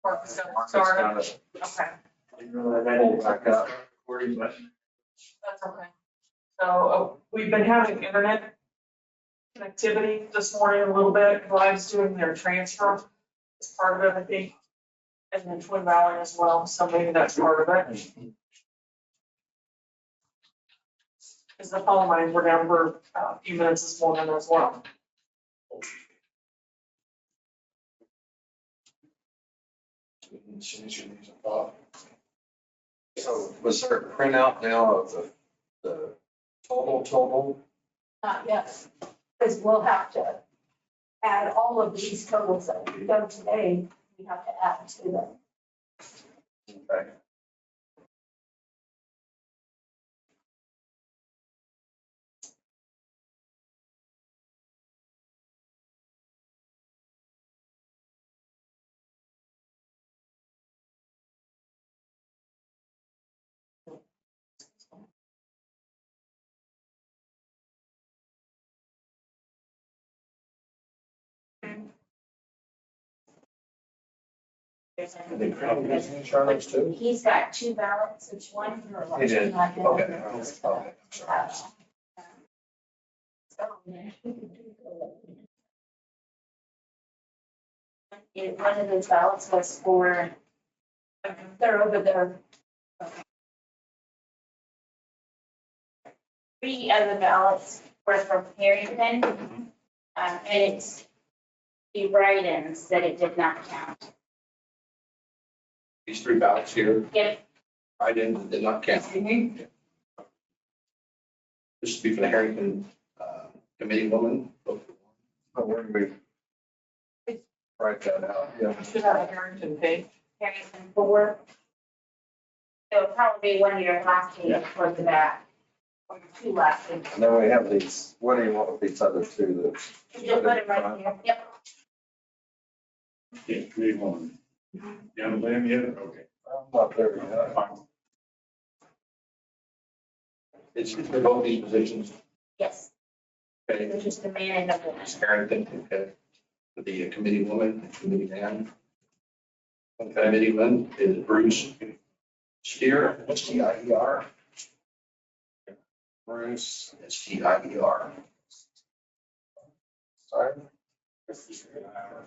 Marcus got Marcus started. got it. Okay, Didn't really have any backup recording, but that's okay. So we've been having internet connectivity this morning a little bit. Live's doing their transfer as part of it, I think. And then Twin Valley as well, so maybe that's part of it. Because the phone lines were down for a few minutes this morning as well. so was there a printout now of the total? Not yet, because we'll have to add all of these totals that we've done today, we have to add to them. Okay. Did they print these in Charlie's too? He's got two ballots, each one for He did. election like that. Okay. Okay. Sorry. One of those ballots was for, they're over there. Three other ballots were from Harrington, and it's the write-ins that it did not count. These three ballots here, Yep. I did not count. This should be for the Harrington committee woman. Oh, where do we write that out? Yeah. Should have a Harrington page. Harrington 4. It'll probably be one of your last pages towards the back, or your two last pages. And then we have these, what do you want with these other two? You'll put it right here. Yep. Yeah, committee woman. You haven't been yet? Okay. I'm not there yet. Fine. It's for both these positions. Yes, Okay, which is the man and the woman. it's Harrington, okay. For the committee woman, and committee man. Committee man is Bruce Steer, S-T-I-E-R. Bruce, S-T-I-E-R. sorry. S-T-I-E-R.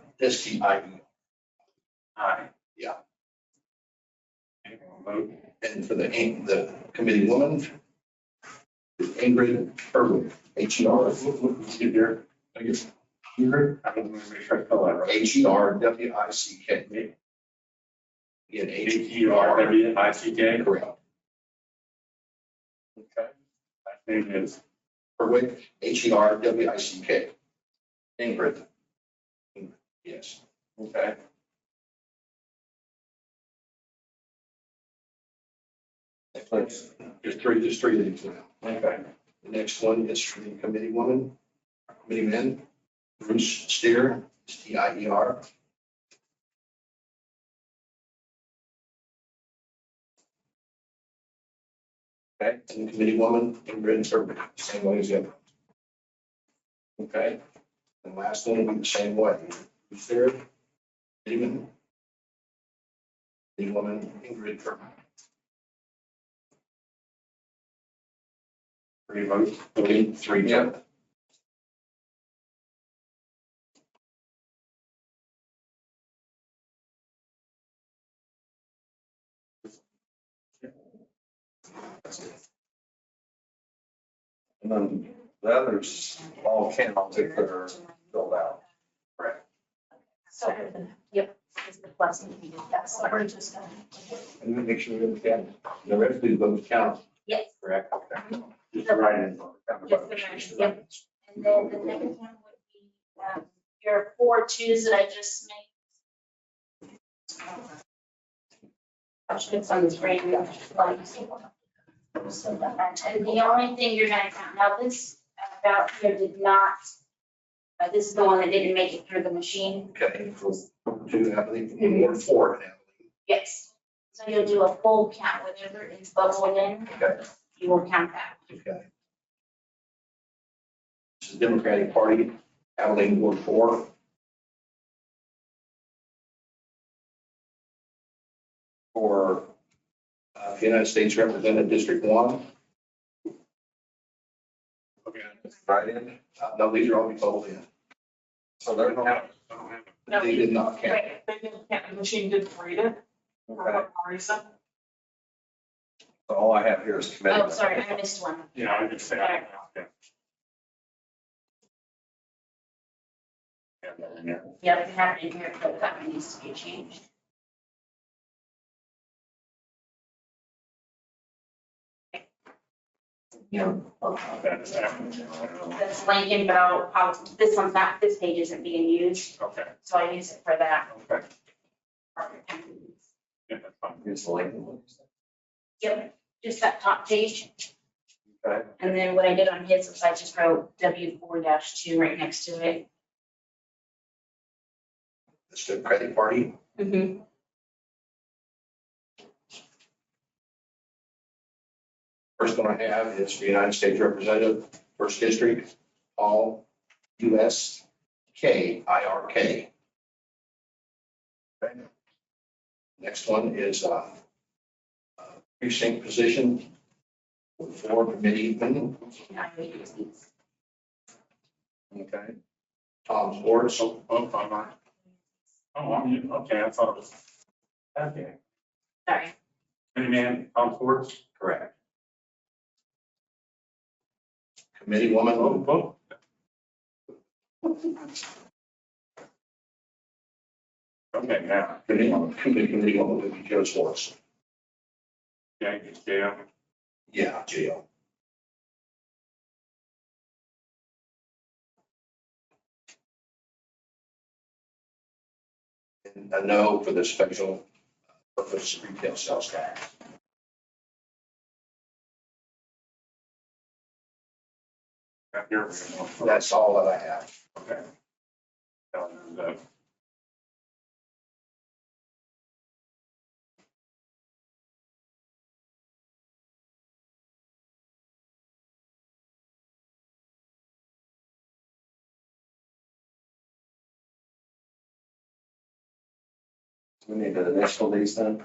Yeah. Anyone vote? And for the committee woman, Ingrid Irwin, H-E-R. Get there. I guess. Ingrid, I don't know, make sure I spell that right. H-E-R-W-I-C-K. Again, H-E-R-W. H-E-R-W-I-C-K. Correct. Okay. Last name is, Irwin, H-E-R-W-I-C-K. Ingrid. Yes. Okay. Let's- There's three of these now. Okay. The next one is for the committee woman, committee man, Bruce Steer, S-T-I-E-R. Okay. And the committee woman, Ingrid Irwin, same way as the other. Okay. And the last one will be the same way. Bruce Steer, committee man, committee woman, Ingrid Irwin. three votes. Three. Yep. And then the others all count if they're filled out. So, yep, is the plus and you that's what we're just gonna. And then make sure we look at the rest of these votes count, Yes. correct? Just write in. Just the rest, yep. And then the next one would be, your 4 twos that I just made. I should have on the screen. And the only thing you're gonna count, now this ballot here did not, this is the one that didn't make it through the machine. Okay, for two, I believe, or four now. Yes. So you'll do a full count, whatever is bubbling in, Okay, you will count that. okay. This is Democratic Party, Abilene Ward 4. United States Representative District 1. Okay. Right in, No, these are all total in. so they're going, I don't have it. No, They did not count. They didn't, the machine didn't read it for okay, whatever reason. so all I have here is committee. Oh, sorry, I missed one. Yeah, I just say. Okay. Yeah, that in there. Yeah, we have it in here, but that one needs to be changed. Yeah. That's after. That's Lincoln, but this one's not, this page isn't being used, Okay, so I use it for that. okay. Yeah, that's fine. Here's the link. Yep, just that top page. Okay. And then what I did on his was I just wrote W4-2 right next to it. It's the credit party. Mm-hmm. First one I have is for United States Representative, First District, Paul, US, K, IRK. Next one is precinct position for committee, I would use these. Okay. Tom Sports, Oh, I'm not. Oh, okay, I thought it was. Okay. Sorry. Any man, Tom Ford? correct. Committee woman, Oh. Okay, now, committee woman would be Joe Sports. yeah, yeah, Yeah, jail. And a no for the special purpose retail sales tax. here we go. That's all that I have. Okay. We need to initial these then?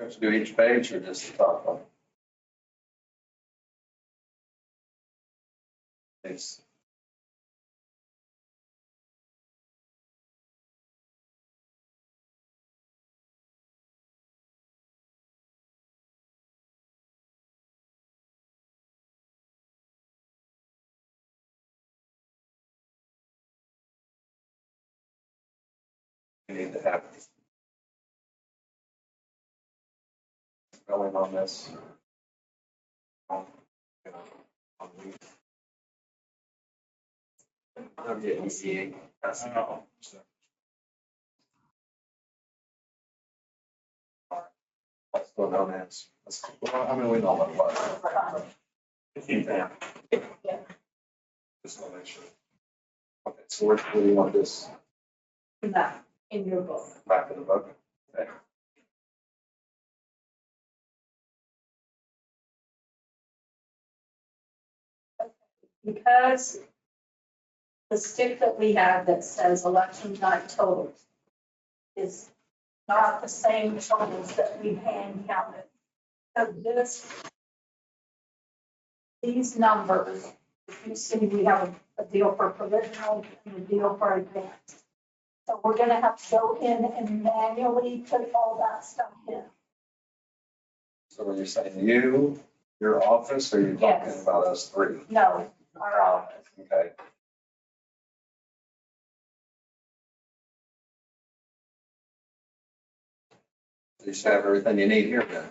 Let's do each page or just the top one? Thanks. We need to have going on this. I'm getting ECA. That's Oh, what's going on as. Well, I mean, we know what it was. yeah. Just want to make sure. Okay, so where do you want this In that, in your book. back in the book? Okay. Because the stick that we have that says election night totals is not the same totals that we hand counted. So these numbers You see, we have a deal for provisional and a deal for advanced. So we're gonna have to go in and manually put all that stuff in. So are you saying you, your office, or are you talking Yes. about us three? No, our office. Okay. You should have everything you need here then.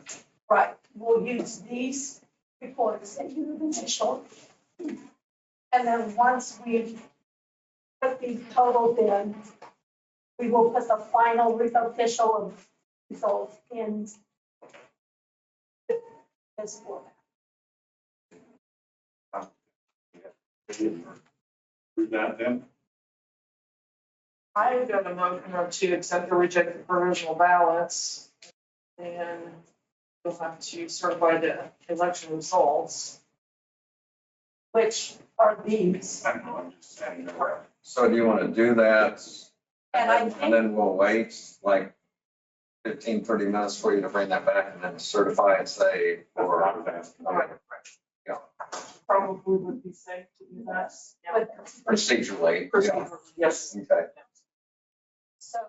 Right, we'll use these reports that you have initial. And then once we've put these totals in, we will put the final official results in this format. Prove that then? I got a motion to accept or reject the provisional ballots. And you'll have to certify the election results. Which are these. I don't know, I'm just saying. So do you want to do that? And I And think, then we'll wait like 15, 30 minutes for you to bring that back and then certify and say, That's what or, I was asking. all right, Probably would be safe to do that. Yeah. with- procedurally. Yeah. Procedure, yes. Okay, so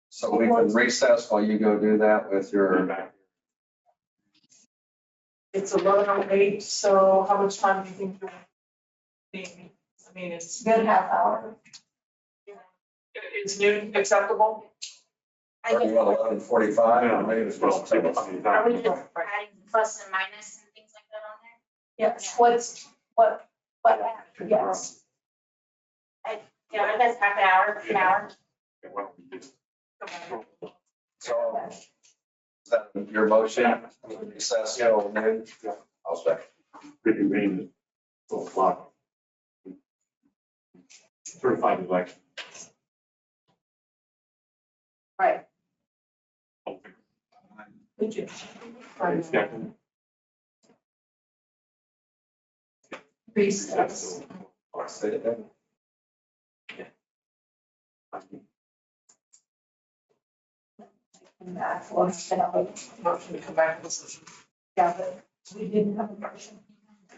so we can recess while you go do that with your, It's 11:08, so how much time do you think you'll need? I mean, it's, good half hour. is noon acceptable? I or you guess, want 11:45, or maybe It's it's supposed to take us some are we time. just adding plus and minus and things like that on there? Yes, what, yes. Yeah, I guess half an hour. Okay, why don't we just- So, is that your motion? Recess till noon? I'll second. Reconvene at 12 o'clock. Certified election. Right. Okay. Would you? Second. Recess. I'll say it then. And that's what's gonna be, Motion to come back to this session. yeah, but we didn't have a motion.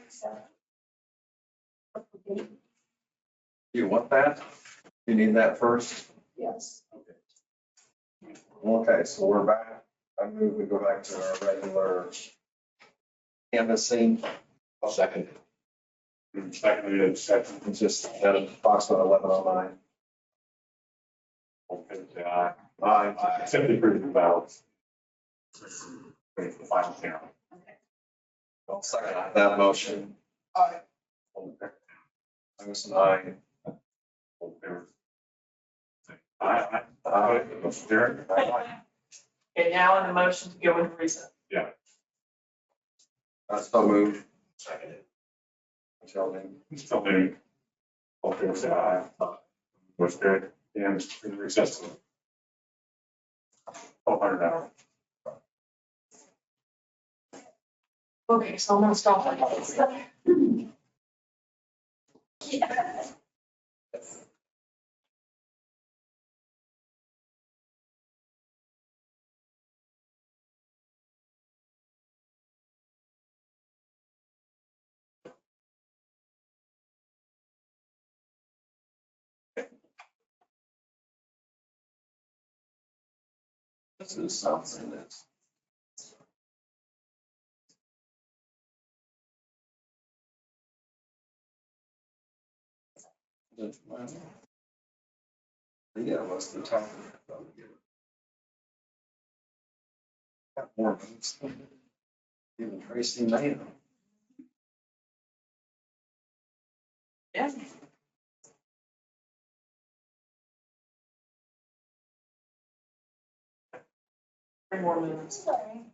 So. You want that? You need that first? Yes. Okay, so we're back. I move we go back to our regular canvassing. I'll second. Seconded, second. It's just at approximately 11:09. Okay, say aye. Aye. Accept the approved ballots. Ready for the final count. I'll second that motion. Aye. I was an aye. All in favor? Say aye. Aye. Motion carried. Okay, now in the motion to go into recess. I still move. Seconded. Until then. Still there. All in favor, say aye. Motion carried. And in recess. 1200 hours. Okay, so I'm gonna stop. Yeah. This is something that's. Yeah, what's the topic? Got more votes than even Tracy Mann. Yeah. 3 more minutes. Sorry.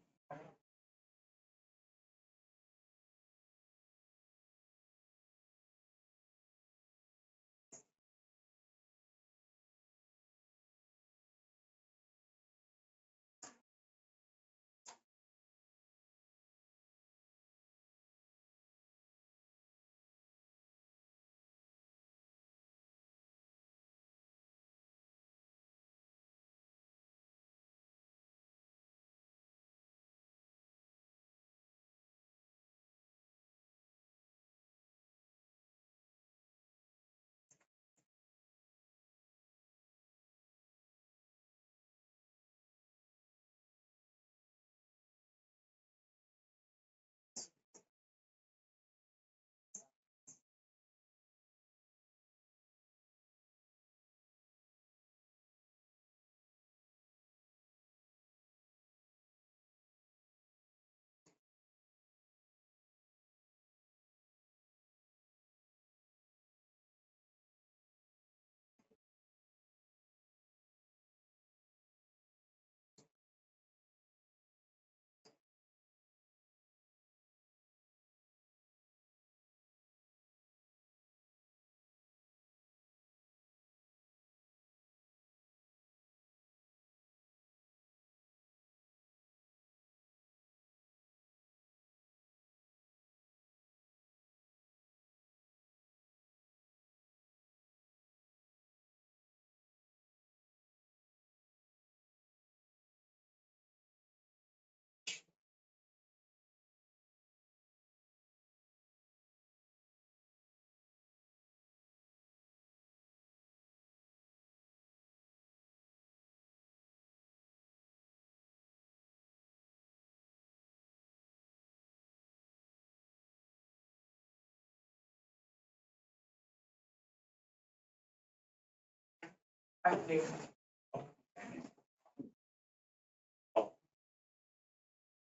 I do.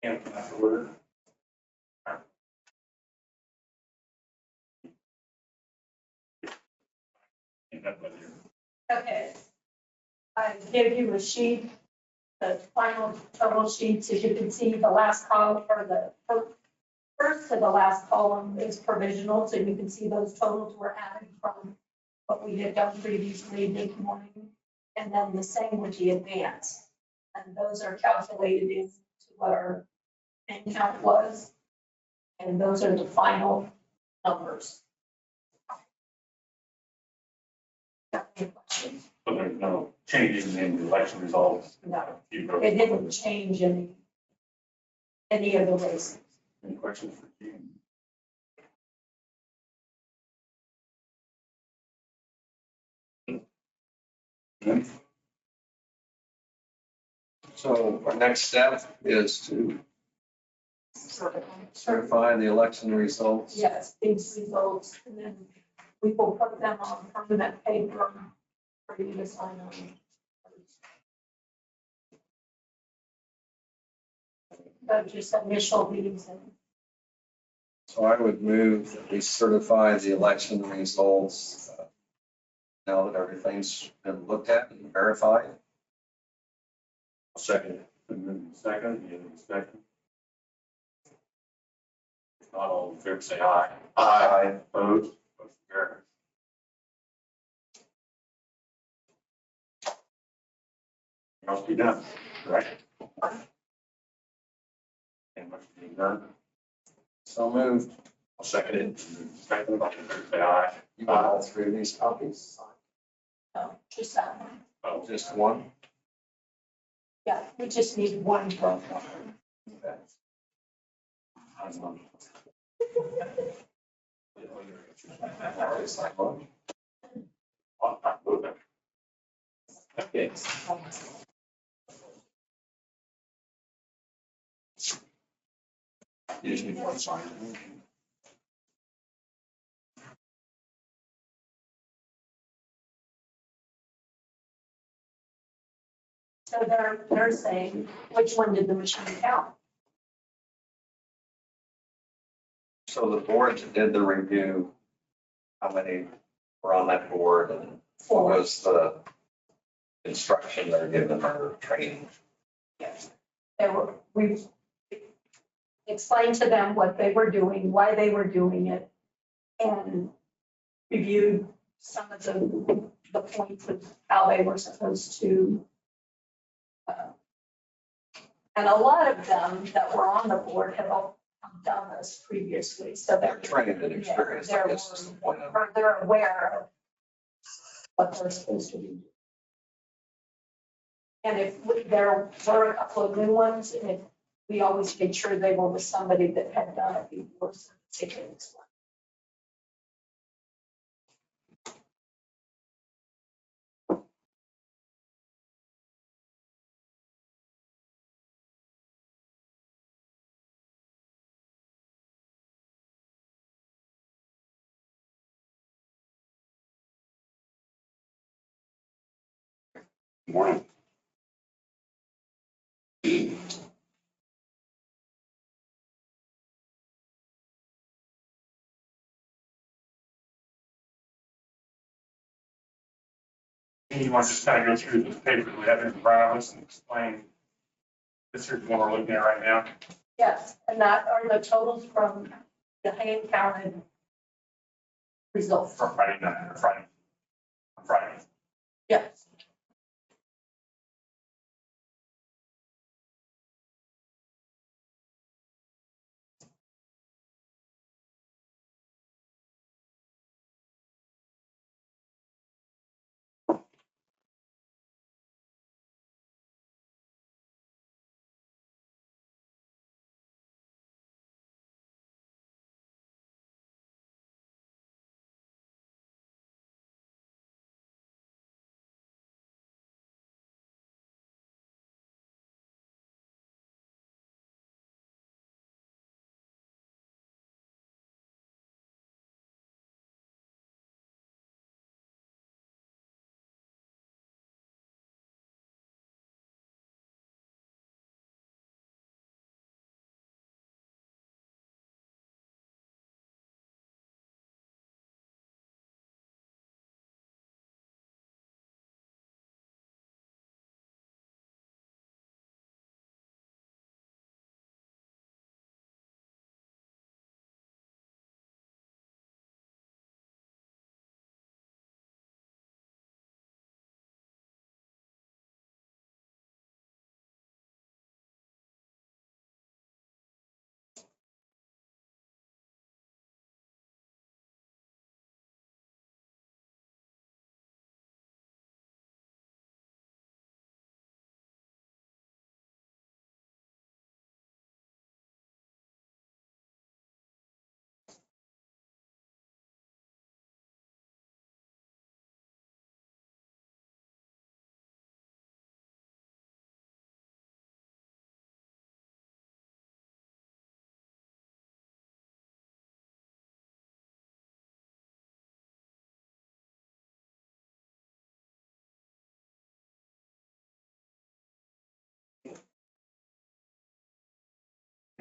And afterward. Okay. I gave you a sheet, the final total sheet, so you can see the last column, or the first to the last column is provisional, so you can see those totals were added from what we had done previously this morning. And then the same with the advance. And those are calculated into what our end count was. And those are the final numbers. Any questions? But there's no changes in the election results. No, You go- it didn't change any of the races. Any questions for Gene? So our next step is to certify the election results. Yes, these results, and then we will put them on permanent paper for you to sign on. But just initial these and So I would move that we certify the election results now that everything's been looked at and verified. Second. Second, any other discussion? If not, all in favor, say aye. Aye. Opposed? Motion carries. Anything else to be done, right? And motion being done, So moved. I'll second it. Second, all in favor, say aye. You want all three of these copies? just that one. Oh, Just one? Yeah, we just need one from one. Okay. Okay. Usually one sign. So they're saying, which one did the machine count? So the board that did the review, how many were on that board and what was the instruction they're given or training? Yes. We explained to them what they were doing, why they were doing it, and reviewed some of the points of how they were supposed to. And a lot of them that were on the board have all done this previously, so They're they're. trained and experienced, I guess is the point. Or they're aware of what they're supposed to be doing. And there were a couple of new ones, and if we always made sure they were with somebody that had done it before, so they could explain. Morning. You want to just kind of go through the paper we have in front of us and explain this is what we're looking at right now? Yes, and that are the totals from the hand counted results. For Friday night, or Friday. Friday. Yes.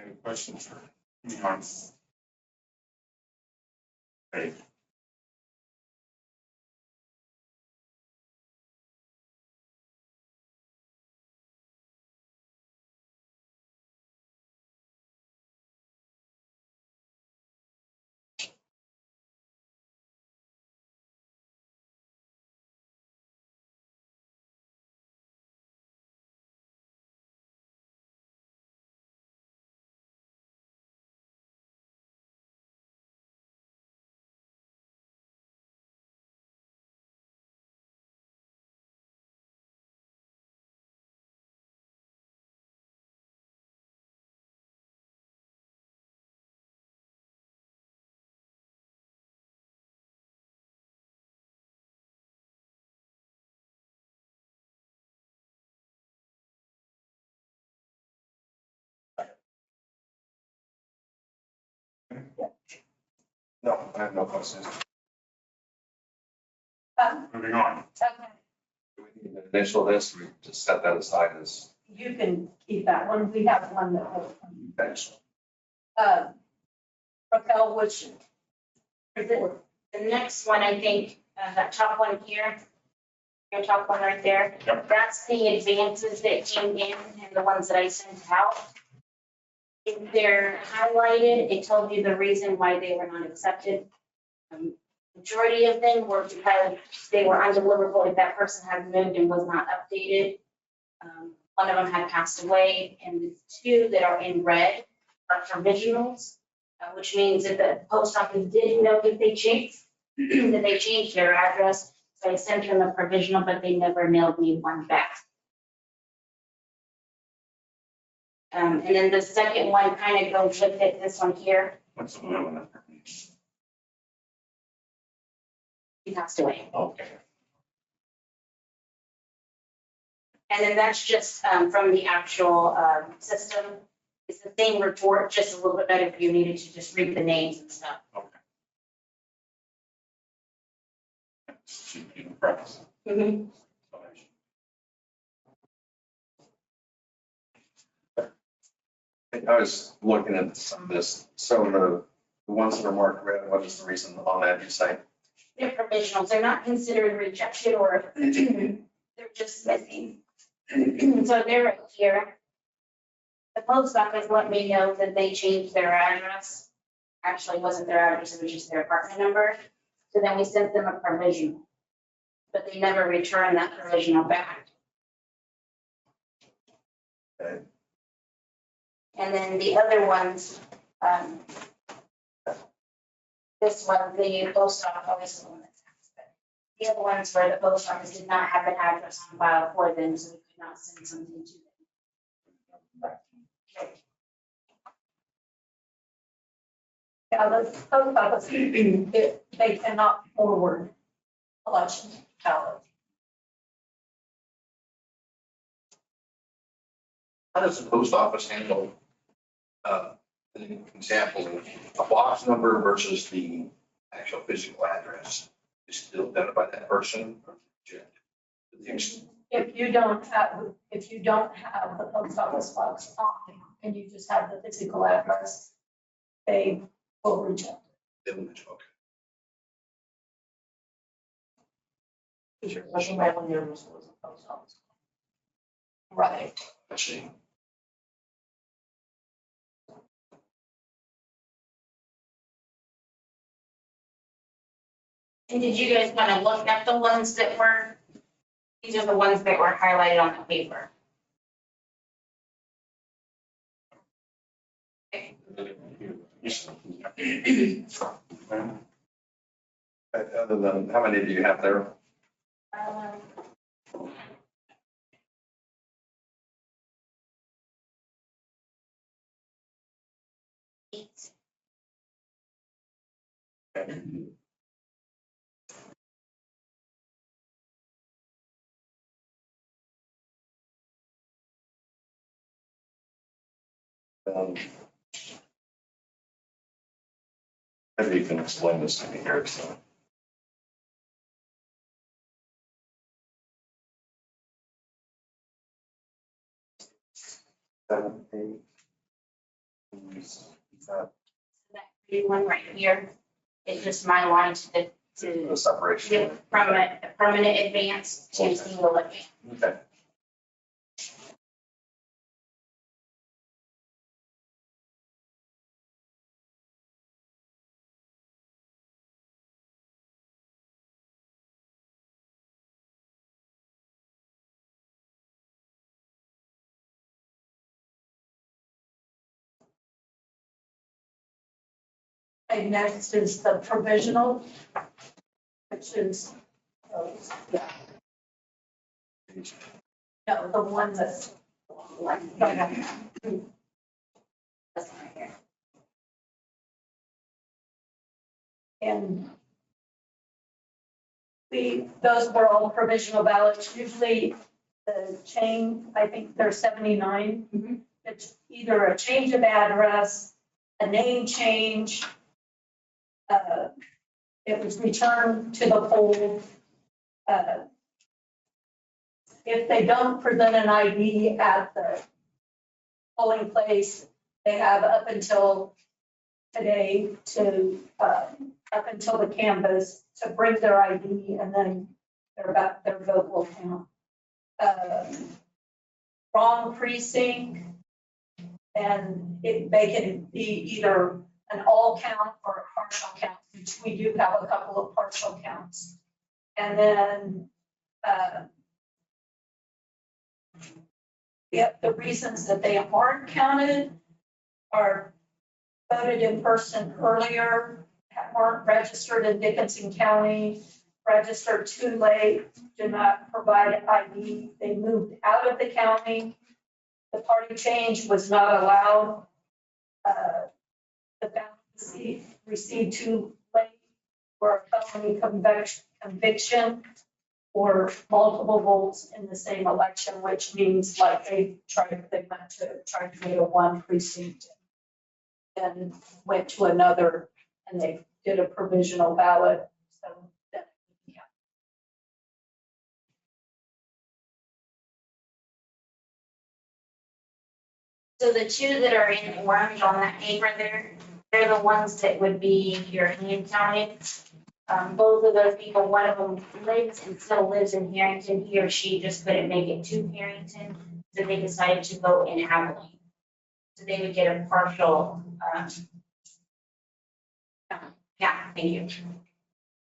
Any questions for me on? Hey, No, I have no questions. moving on. Okay, Do we need to initial this? We just set that aside as. you can keep that one. We have one that will. Raquel, which is it? The next one, I think, that top one here, your top one right there. Yep. That's the advances that came in and the ones that I sent out. If they're highlighted, it tells you the reason why they were not accepted. Majority of them were because they were undeliverable if that person had moved and was not updated. One of them had passed away, and the two that are in red are provisionals, which means that the post office did know that they changed, that they changed their address. So I sent them a provisional, but they never mailed me one back. And then the second one kind of goes with it, this one here, What's the blue one? he passed away. Okay. And then that's just from the actual system. It's the same report, just a little bit better if you needed to just read the names and stuff. Okay. Should be in press. I was looking at some of this, so the ones that are marked red, what is the reason on that you say? They're provisionals, they're not considered rejected or they're just missing. So they're right here. The post office let me know that they changed their address. Actually, it wasn't their address, it was just their apartment number. So then we sent them a provisional. But they never returned that provisional back. Okay. And then the other ones, this one, the post office, the one that's the other ones where the post office did not have an address on file for them, so we could not send something to them. Yeah, the post office, they cannot forward election ballots. How does the post office handle, an example, a box number versus the actual physical address? Is it still done by that person? Or rejected? If you don't have the post office box on and you just have the physical address, they will reject. They will reject, okay. Is your special mailing address was a post office? Right. I see. And did you guys kind of look at the ones that were, these are the ones that were highlighted on the paper? Other than, how many do you have there? Eight. Maybe you can explain this to me here, so. That green one right here is just my line to The separation. give from a permanent advance to single advance. Okay. And next is the provisional, which is, yeah, no, the one that's. That's one right here. And those were all provisional ballots. Usually the chain, I think there's 79. Mhm. It's either a change of address, a name change. It was returned to the poll. If they don't present an ID at the polling place, they have up until today to, up until the canvas to bring their ID, and then their vote will count. Wrong precinct, and they can be either an all count or a partial count, which we do have a couple of partial counts. And then, the reasons that they aren't counted are voted in person earlier, weren't registered in Dickinson County, registered too late, did not provide ID, they moved out of the county, the party change was not allowed, the ballot received too late, or a felony conviction, or multiple votes in the same election, which means like they went to try to make a one precinct and went to another, and they did a provisional ballot, so that, yeah. So the two that are in orange on that paper there, they're the ones that would be your hand counted. Both of those people, one of them lives and still lives in Harrington. He or she just couldn't make it to Harrington, so they decided to vote in Abilene. So they would get a partial, yeah, thank you.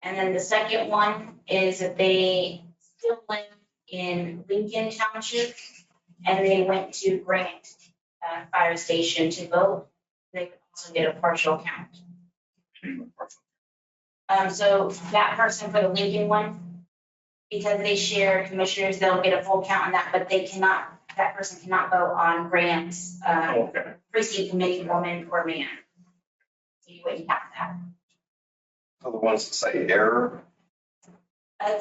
And then the second one is that they still live in Lincoln Township, and they went to Grant Fire Station to vote. They could also get a partial count. So that person for the Lincoln one, because they share commissioners, they'll get a full count on that, but they cannot, that person cannot vote on Grant's Okay. precinct committee woman or man. So you wouldn't have that. So the ones that say error,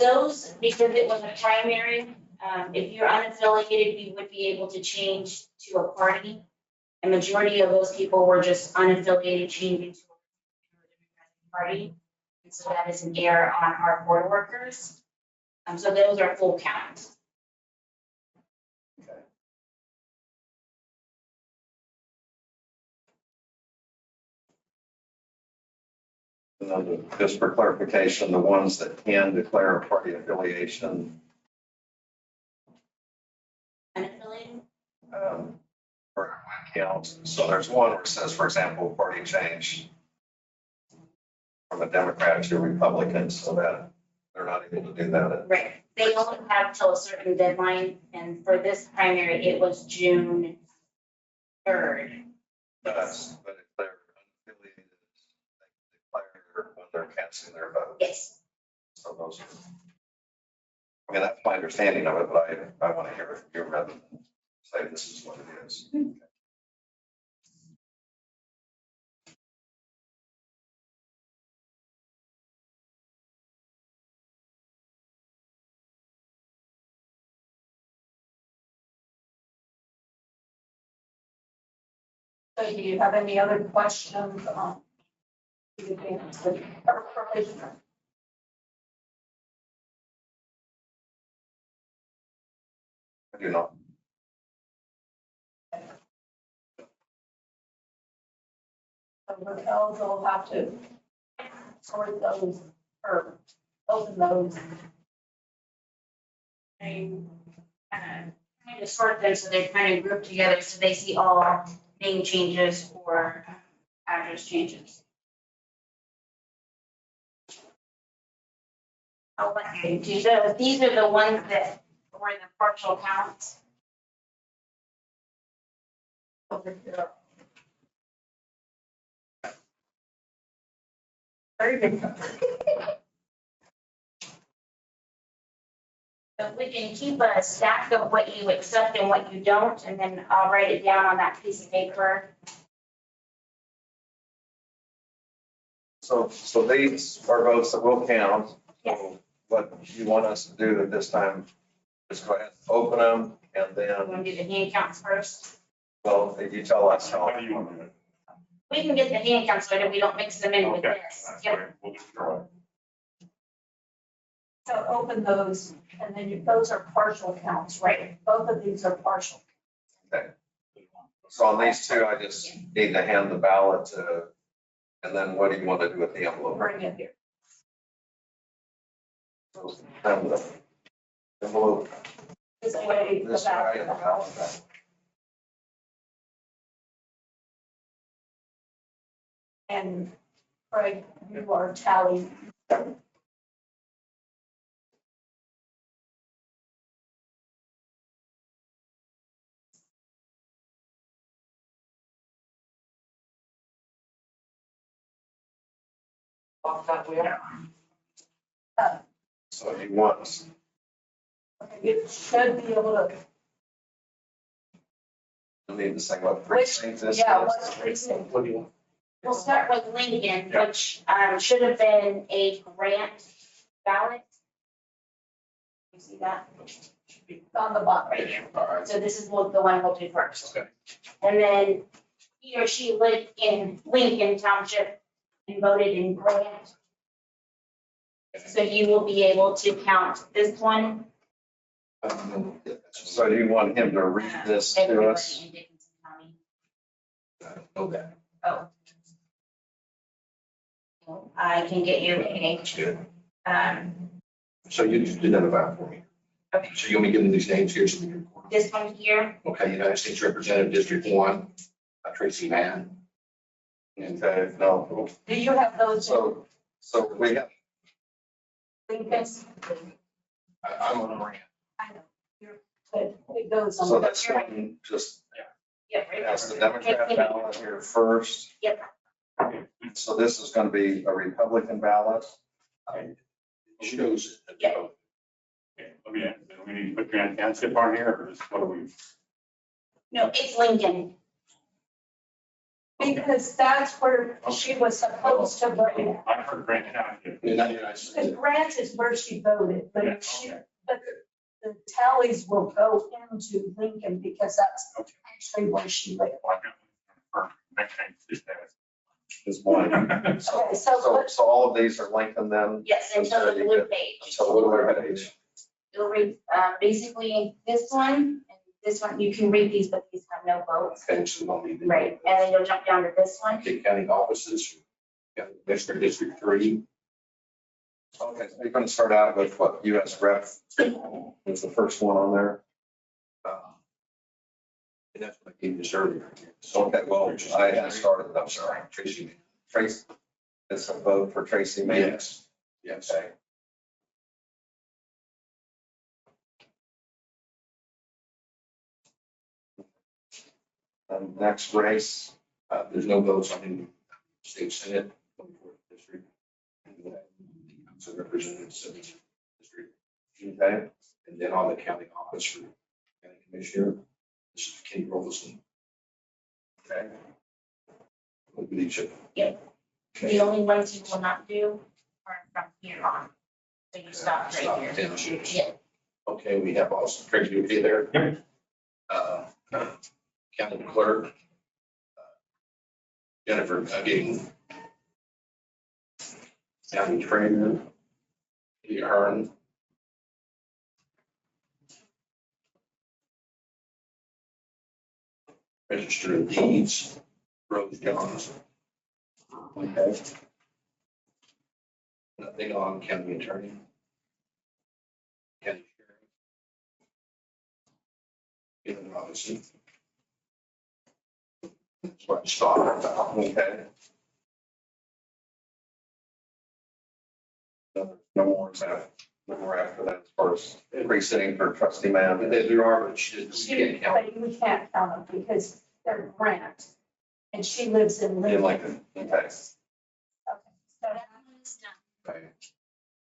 Those, because it was a primary, if you're unaffiliated, you would be able to change to a party. A majority of those people were just unaffiliated, changing to a party. And so that is an error on our board workers. So those are full counts. and then just for clarification, the ones that can declare a party affiliation, Unaffiliated? or count. So there's one where it says, for example, party change from a Democrat to a Republican, so that they're not able to do that. Right. They only have till a certain deadline, and for this primary, it was June 3rd. But if they're unaffiliated, they can declare when they're casting their vote. Yes. So those are, I mean, that's my understanding of it, but I want to hear it from you rather than say this is what it is. So do you have any other questions on the advance or provisional? I do not. So they'll have to sort those or open those. I'm trying to sort them so they're kind of grouped together so they see all name changes or address changes. I'll let you do those. These are the ones that were the partial counts. Over here. Very good. So we can keep a stack of what you accept and what you don't, and then I'll write it down on that piece of paper. So these are votes that will count. Yes. So what you want us to do at this time is go ahead, open them, and We then, want to do the hand counts first. well, if you tell us How how. do you want to do it? We can get the hand counts so that we don't mix them in with Okay, this. that's Yep. fine. We'll just draw it. So open those and then those are partial counts, right? Both of these are partial. So on these two, I just need to hand the ballot to, and then what do you want to do with the envelope? Bring it here. Hand the envelope This way, the this back way of and the the house. ballot back. And Craig, you are tallying. Off that wheel. So you want, You should be able to, you need to say what precinct this is. yeah, what's precinct? What do you want? We'll start with Lincoln, Yeah. which should have been a grant ballot. You see that? On the bottom. Right here. All right. So this is the one we'll do first. Okay. And then he or she lived in Lincoln Township and voted in grant. So you will be able to count this one. So you want him to read this to Everybody us? in Dickinson County. Know that. Oh. I can get you a page. Good. Um, So you just did that about for me. Okay. So you want me to give them these names here so we can record? This one here, Okay, United States Representative District 1, Tracy Mann. And Okay, no. Do you have those So we have, Lincoln's? I'm on a rant. I know. It goes on. so this one just yep, right has the there. Democrat ballot here first. Yep. So this is going to be a Republican ballot. It shows. Yeah. Okay, let me, do we need to put Grand Township on here, or is what do we? No, it's Lincoln. Because that's where she was supposed to vote. I heard Grand Township. And I Because said, Grant is where she voted, Yeah, but she, okay. but the tallies will go into Lincoln because that's Okay. actually where she lived. Is one. Okay, so So all of these are Lincoln then, Yes, until the blue page. until the blue page. You'll read, basically this one and this one, you can read these, but these have no votes. okay, so we'll need to- Right, and then you'll jump down to this one. Pitt County offices, County Commissioner District 3. Okay, so you're going to start out with what, US Rep is the first one on there. And that's what I gave this earlier. Okay, well, I had started, I'm sorry. Sorry, Tracy Mann. Tracy, it's a vote for Tracy Mann. Yes, yes. Okay. Next race, There's no votes on the state senate, 24th district. And the House of Representatives, 7th district. okay, And then on the county office for county commissioner, this is Kenny Rolfson. okay. With leadership. The only ones you will not do are from here on. So you stop Stop right here. townships. Yeah, Okay, we have also, Craig, you okay there? Yep. County clerk. Jennifer Gayton. County treasurer. Lee Hearn. Register of Deeds, Rose Johnson. Okay. Nothing on county attorney. County sheriff. Given obviously. That's what I just thought about. Okay. No more after that as far as pre-sitting for trustee man. There are, but she didn't count. But we can't count them because they're grant. And she lives in In Lincoln. Lincoln, okay. Okay, so That one is done. Okay.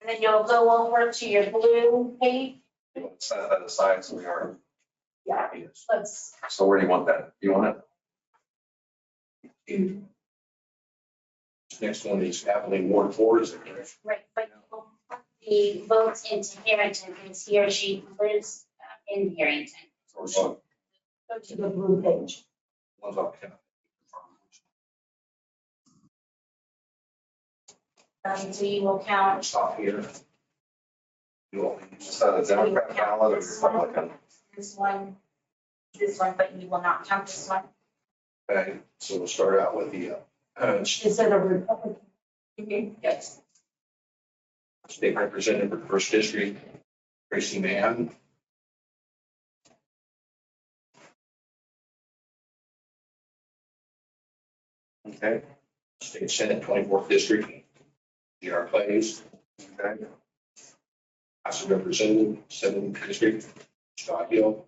And then you'll go over to your blue page. You want to set that aside so we are, yeah, Yes. let's, so where do you want that? You want it? Next one is Abilene Ward 4, is it correct? Right, but you'll put the votes into Harrington because he or she lives in Harrington. Or some go to the blue page. ones on county. So you will count Stop here. You want me to Is that a Democrat ballot or Republican? this one, but you will not count this one. Okay, so we'll start out with the Is it a Republican? Yes. state representative for the first district, Tracy Mann. Okay, State Senate, 24th district, G.R. Clays. okay, House of Representatives, 7th district, Scott Hill.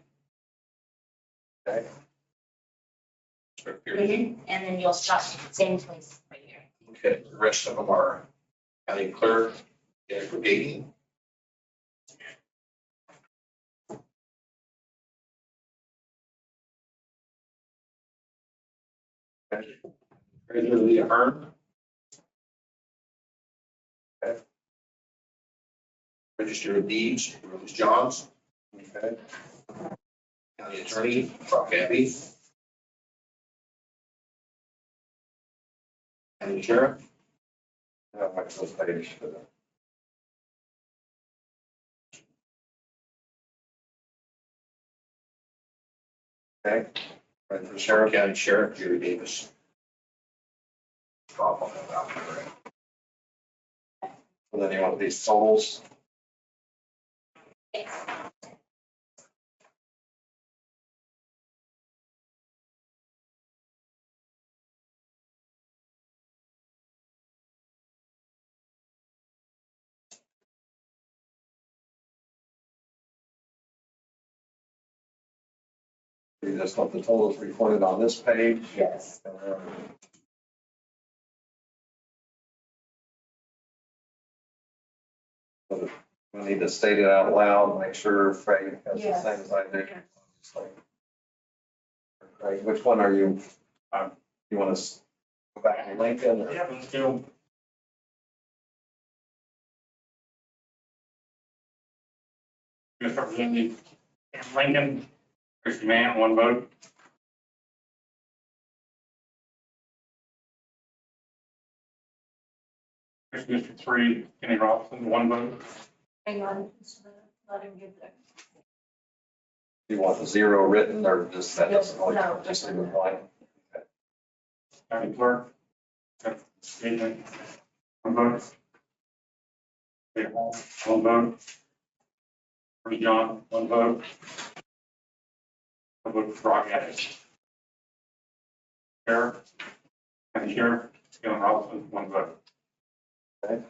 okay. Start here. And then you'll stop at the same place right here. Okay, the rest of them are county clerk, Jennifer Gaten. Treasurer Leah Hearn. Okay. Register of Deeds, Rose Johns. Okay. County Attorney, Brock Abbey. County Sheriff, How much was paid for that? Okay, right for sheriff, County Sheriff, Jerry Davis. Drop on that out there. and then you want these totals, Yes. you just want the totals recorded on this page. Yes. And then we need to state it out loud, make sure Frank has the Yes. same as I do. Just like- Craig, which one are you, you want us to go back to Lincoln or? Yeah, let's go. Mr. Representative Lincoln, Christie Mann, one vote. District 3, Kenny Robinson, one vote. Hang on, just a minute, let him get there. Do you want the zero written or just that? No. Just leave it blank. County clerk, statement, one vote. State Hall, one vote. Attorney John, one vote. One vote for Brock Adams. Sheriff, County Sheriff, Kenny Robinson, one vote. Okay.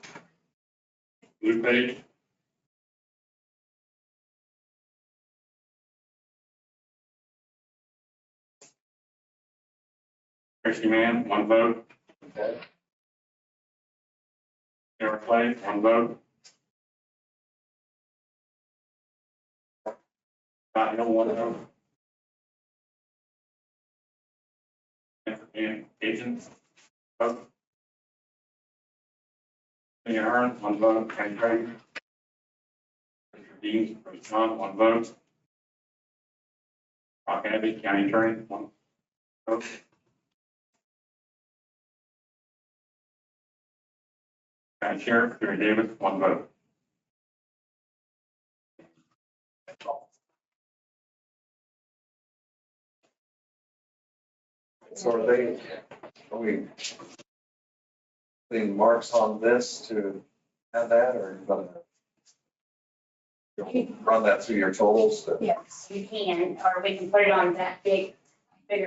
Blue page. Christie Mann, one vote. Okay. Sarah Clay, one vote. Scott Hill, one vote. And Agent, vote. Leah Hearn, one vote. Kenny Craig. Richard Dean, Bruce John, one vote. Brock Abbey, County Attorney, one vote. County Sheriff, Jerry Davis, one vote. That's all. So are they, are we putting marks on this to have that, or you gonna you'll run that through your totals? Yes. You can, or we can put it on that bigger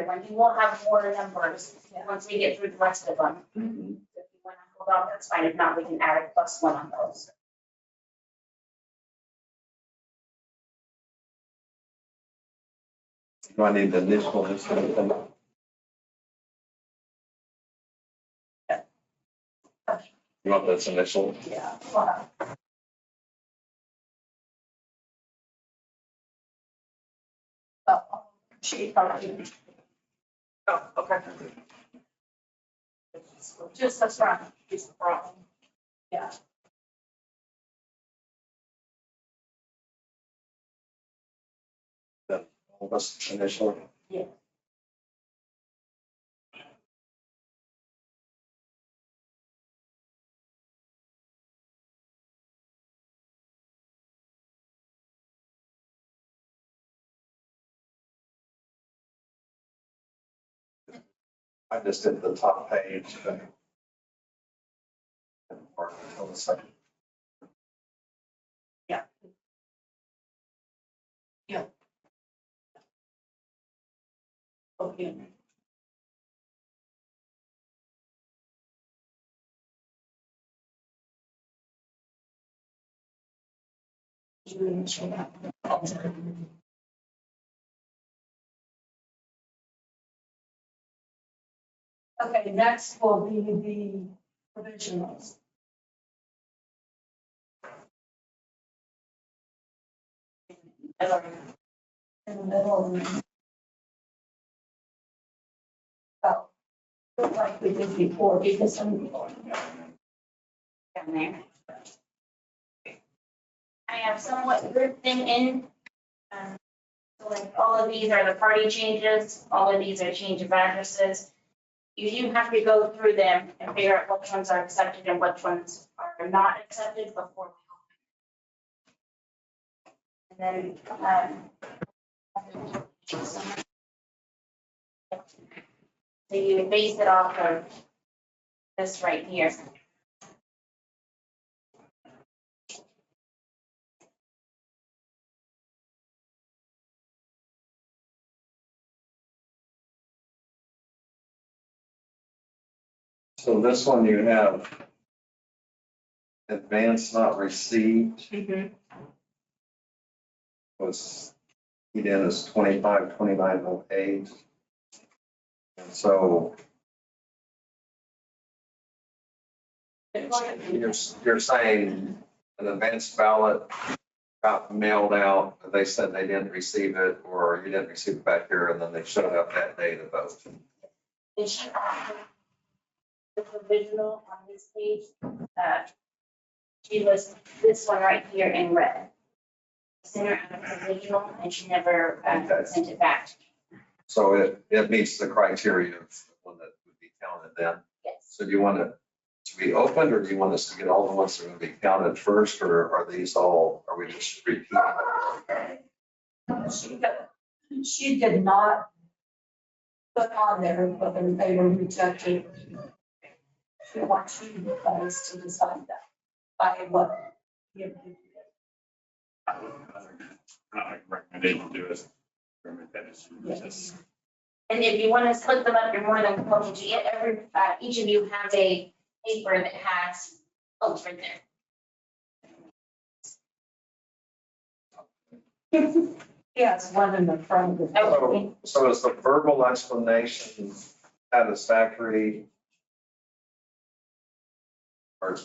one. You will have more numbers once we get through the rest of them. If you want to hold off, that's fine. If not, we can add a +1 on those. Do I need the initial this one? You want this initial? Yeah. Wow. Oh, she probably, Oh, okay. just the front, Just the problem. yeah. All of us initial? Yeah. I just did the top page. Or until the second. Yeah. Yeah. Okay. Okay, next will be the provisionals. In the middle. Oh, look like we did before, because some, Down there. I have somewhat grouped them in. So like all of these are the party changes, all of these are change of addresses. You do have to go through them and figure out which ones are accepted and which ones are not accepted before we open. And then, so you would base it off of this right here. So this one you have advance not received was keyed in as 252908. And so you're saying an advanced ballot got mailed out, and they said they didn't receive it, or you didn't receive it back here, and then they showed up that day to vote. They should have the provisional on this page. She was this one right here in red. Sent her out a provisional and she never sent it back. So it meets the criteria of one that would be counted then. Yes. So do you want it to be opened, or do you want us to get all the ones that are going to be counted first, or are these all, are we just repeating? she did not put on there whether they were rejected. She wants you guys to decide that by what you do. I recommendation to us. Yes. And if you want to split them up, you're more than welcome to. Each of you has a paper that has, oh, it's right there. Yes, one in the front of the. Okay. So is the verbal explanation satisfactory? Or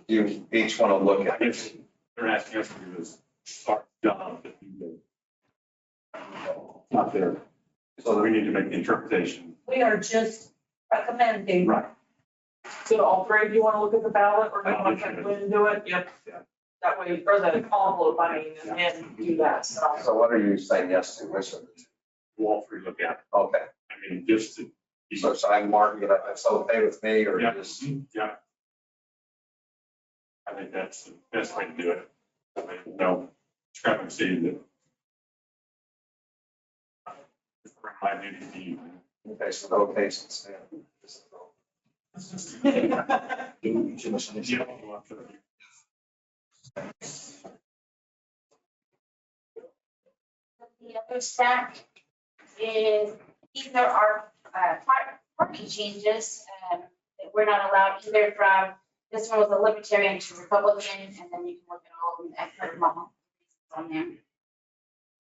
you each want to look at If it? they're asking us to do this start job, that we do. Not there. So we need to make the interpretation. We are just recommending. Right. So all three of you want to look at the ballot, or do you want to have Lynn do it? Yep. Yeah. That way, or the envelope, I mean, and then do that, so. So what are you saying yes to? Which of the two? We'll all three look at it. Okay, I mean, just to. be- so should I mark it up? It's okay with me, or Yeah, just? yeah. I think that's the best way to do it. I mean, no discrepancy that. It's my duty to you. Okay, so no patients. Do you listen to You you? don't want to- The other stack is, these are our party changes that we're not allowed either from, this one was a Libertarian to Republican, and then you can look at all of them, I put them all on there. And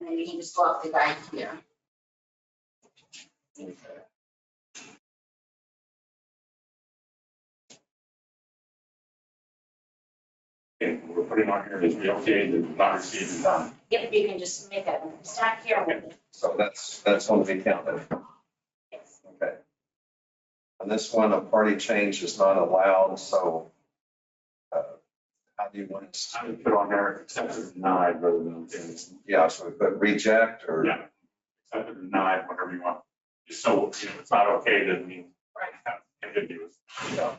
then you can just go up the guide here. Okay, we're putting on here is okay, the not received is done. Yep, you can just make a stack here with it. So that's going to be counted. Yes. Okay. On this one, a party change is not allowed, so how do you want to, I would put on there accepted or denied rather than, yeah, so we put reject or? yeah, accepted or denied, whatever you want. Just so, if it's not okay, doesn't mean. Right. Ambiguous. Yeah.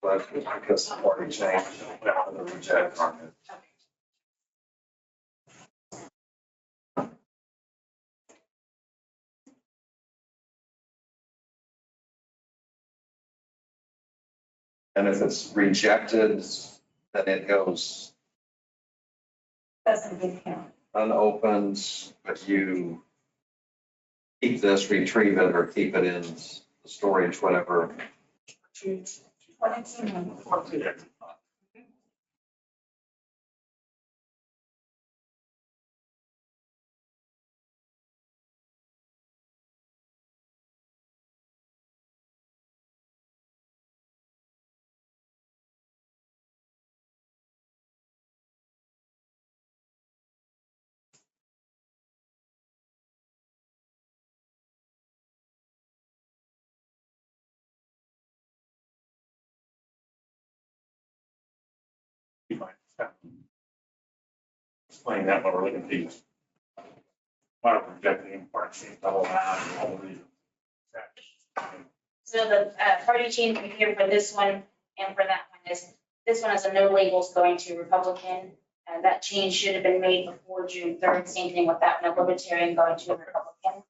But because the party change, the reject on it. And if it's rejected, then it goes Doesn't get counted. unopened, but you keep this, retrieve it, or keep it in the storage, whatever. 22 minutes. You might have to explain that when we're looking at these. Why don't reject the part change double down, all the reasons. So the party change here for this one and for that one is, this one has a no labels going to Republican. That change should have been made before June 3rd. Same thing with that one, a Libertarian going to Republican.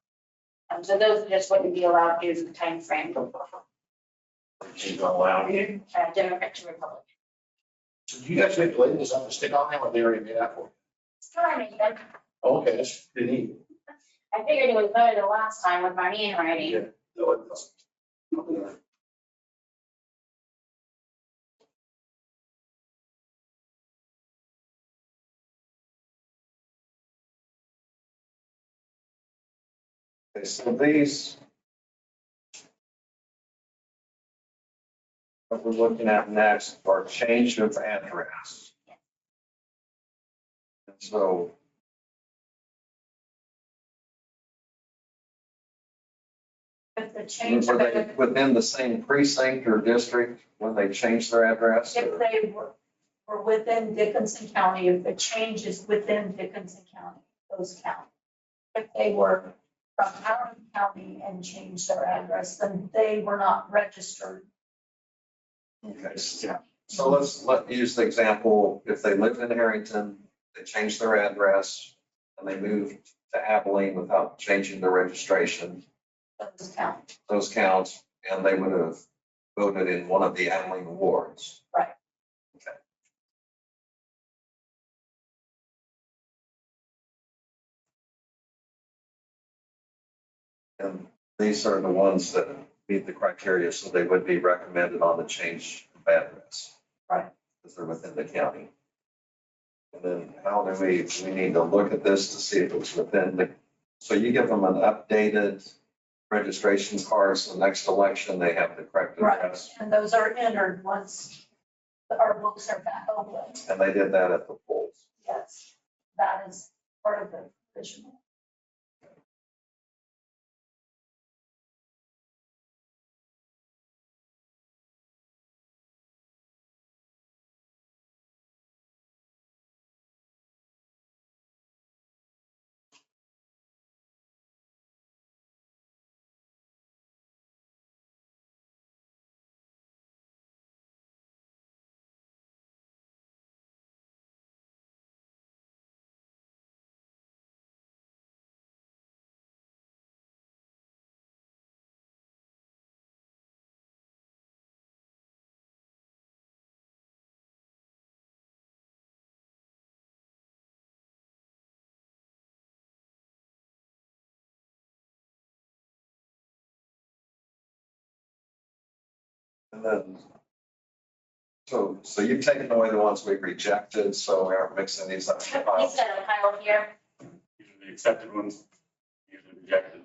So those just wouldn't be allowed due to the timeframe. Change not allowed. Democrat to Republican. So do you guys make labels on the stick on there or they already made that for you? So I made them. Okay, that's pretty neat. I figured it was better than last time with my handwriting. Yeah. No, it doesn't. Okay, so these, what we're looking at next are change of address. And so If the change, were they if within the same precinct or district when they changed their address? or- they were within Dickinson County, if the change is within Dickinson County, those count. If they were from out of county and changed their address, then they were not registered. Okay, Yeah. so let's use the example, if they lived in Harrington, they changed their address and they moved to Abilene without changing their registration, Those count. those counts, and they would have voted in one of the Abilene wards. Right. Okay. And these are the ones that meet the criteria, so they would be recommended on the change of address. Right. Because they're within the county. And then how do we need to look at this to see if it's within the, so you give them an updated registration card, so next election they have the correct Right, address. and those are entered once our books are back open. And they did that at the polls. Yes, that is part of the original. And then, so you've taken away the ones we've rejected, so we aren't mixing these up. He's got a pile here. These are the accepted ones, these are the rejected.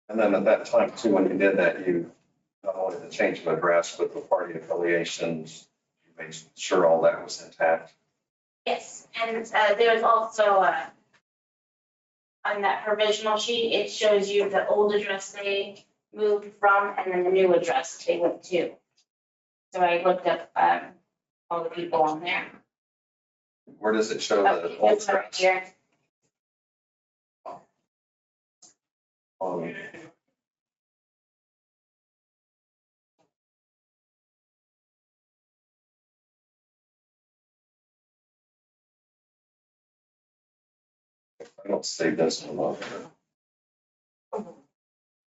And then at that time too, when you did that, you not only the change of address, but the party affiliations, you made sure all that was intact. Yes, and there was also on that provisional sheet, it shows you the old address they moved from and then the new address they went to. So I looked up all the people on there. Where does it show Oh, the old it's right address? here. Um, I don't see this one on there.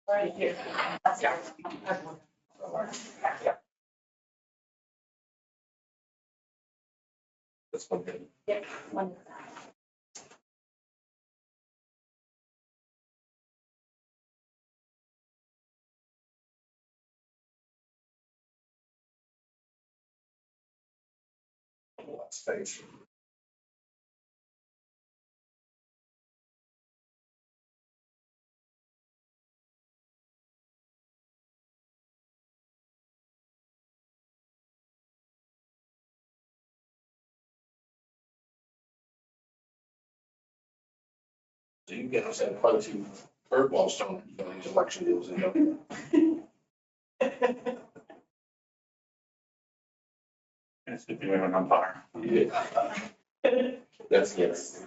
Right here. That's ours. This one didn't. Yep, one. Last page. So you guys had quite a few curveballs thrown in these election deals, you know? It's the doing on fire. Yeah. That's yes.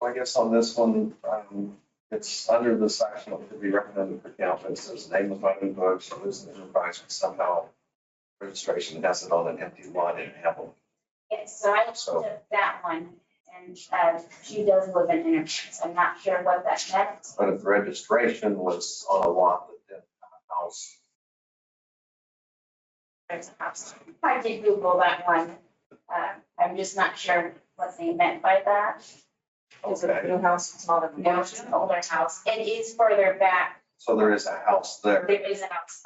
I guess on this one, it's under the section that could be recommended for council. It says name of voting books, or lose an enterprise, but somehow registration has it on an empty line in Apple. Yes, so I looked at that one and she does live in Enterprise. I'm not sure what that meant. But if the registration was on a lot that didn't have a house, There's a house. I did Google that one. I'm just not sure what they meant by that. Is it a new house? It's not a new No, house. it's an older house. It is further back. so there is a house there. There is a house.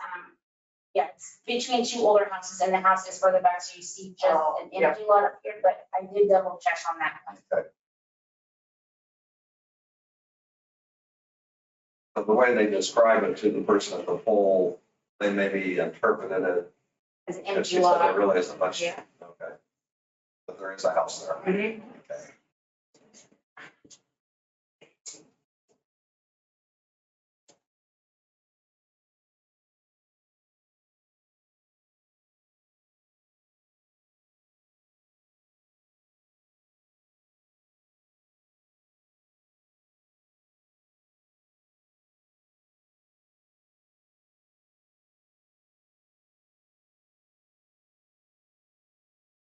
Yes, between two older houses and the house is further back, so you see just Oh, an yeah. empty lot up here, but I did double check on that one. But the way they describe it to the person at the pole, they maybe interpreted it, It's an as empty she said, there lot. really isn't much. Yeah. Okay. But there is a house there. Mhm. Okay.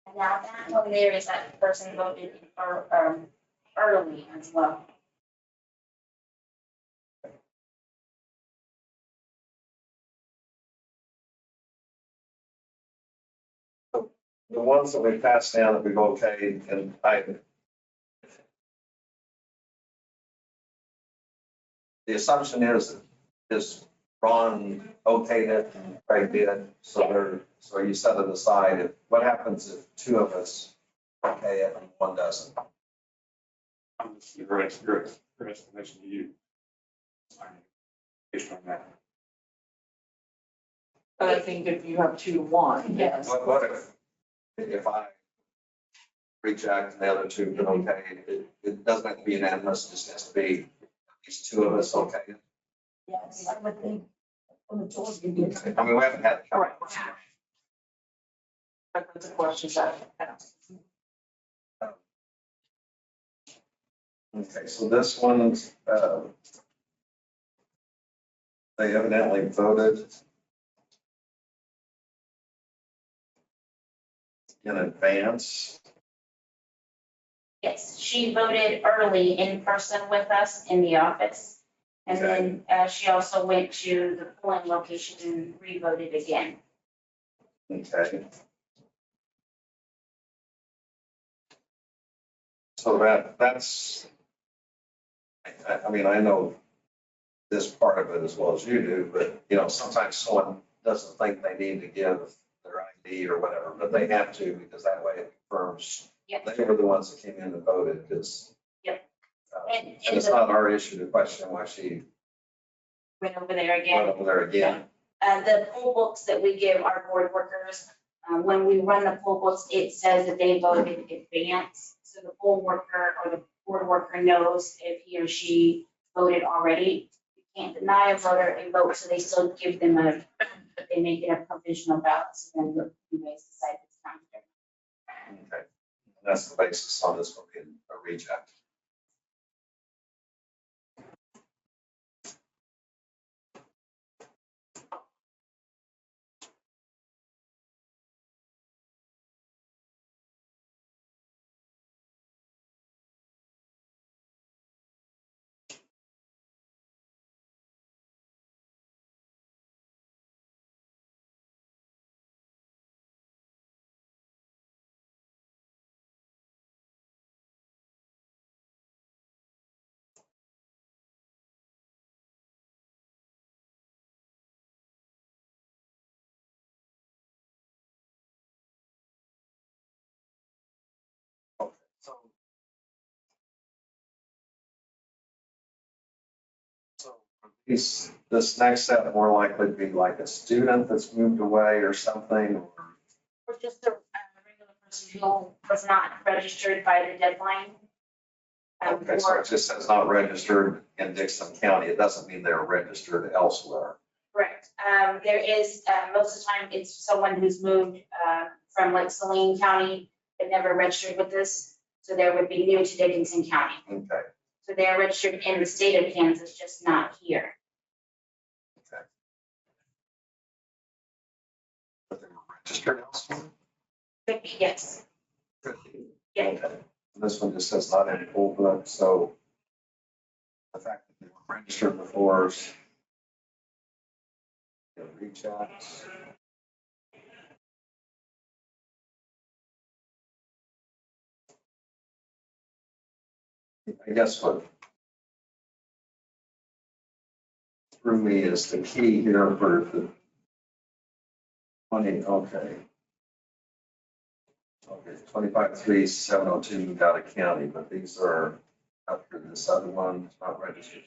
And now that one there is that person voted early as well. The ones that we passed down that we've okayed, and the assumption is Ron okayed it and Craig did, so you set it aside. What happens if two of us okay it and one doesn't? I'm just your explanation to you. Based on that. But I think if you have 2-1, yes. What if I reject and the other two can okay, it doesn't have to be unanimous, it just has to be at least two of us okay? Yes, I would think the majority would. I mean, we haven't had. Right. But that's a question that. Okay, so this one's, they evidently voted in advance. Yes, she voted early in person with us in the office. And then she also went to the polling location and re-voted again. Okay. So that's, I mean, I know this part of it as well as you do, but, you know, sometimes someone doesn't think they need to give their ID or whatever, but they have to, because that way it confirms Yep. they were the ones that came in and voted, because. Yep. And And it's not our issue to question why she went over there went again. over there again. The poll books that we give our board workers, when we run the poll books, it says that they voted in advance. So the poll worker or the board worker knows if he or she voted already. You can't deny a voter a vote, so they still give them they make it a provisional ballot, so then you guys decide if it's time for Okay. That's the basis on this one being a reject. This next step more likely to be like a student that's moved away or something, Or just a regular person who was not registered by the deadline. okay, so it just says not registered in Dickinson County. It doesn't mean they're registered elsewhere. Correct. There is, most of the time, it's someone who's moved from like Saline County but never registered with us. So there would be new to Dickinson County. Okay, So they're registered in the state of Kansas, just not here. okay. But they were registered elsewhere? Could be, yes. Could be. Yeah. Okay. This one just says not in full book, so the fact that they were registered before. Reach out. I guess what threw me is the key here for Okay. Okay, 253702 Nevada County, but these are after this other one, it's not registered.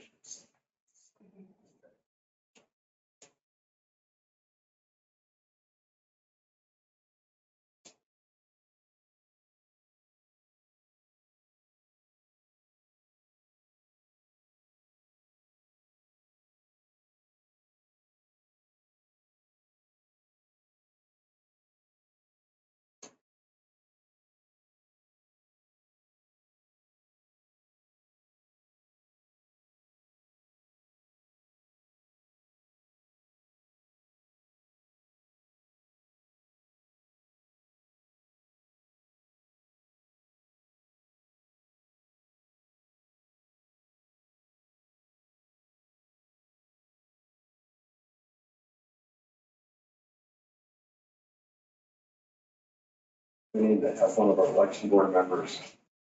We need to have one of our election board members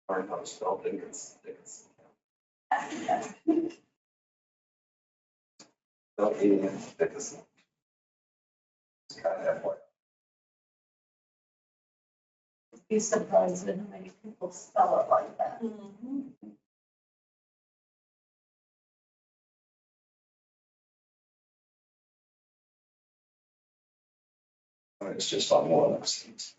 learn how to spell Dickinson. Spell Dickinson. It's kind of halfway. Be surprised at how many people spell it like that. It's just on one of those things.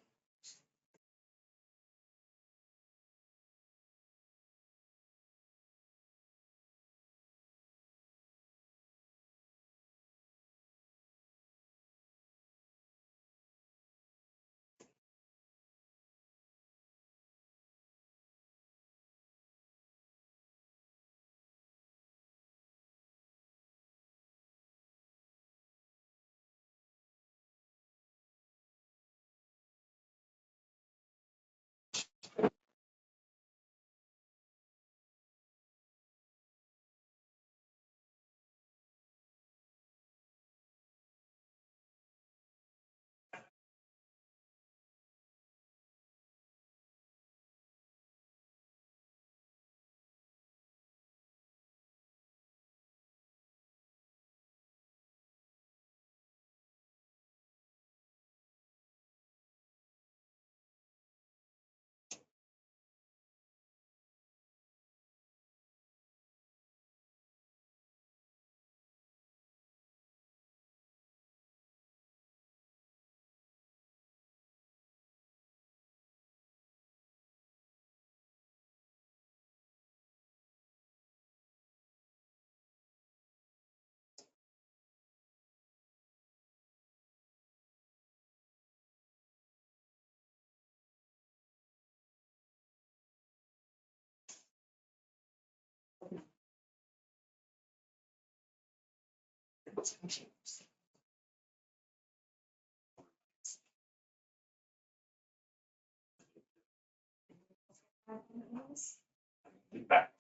Back.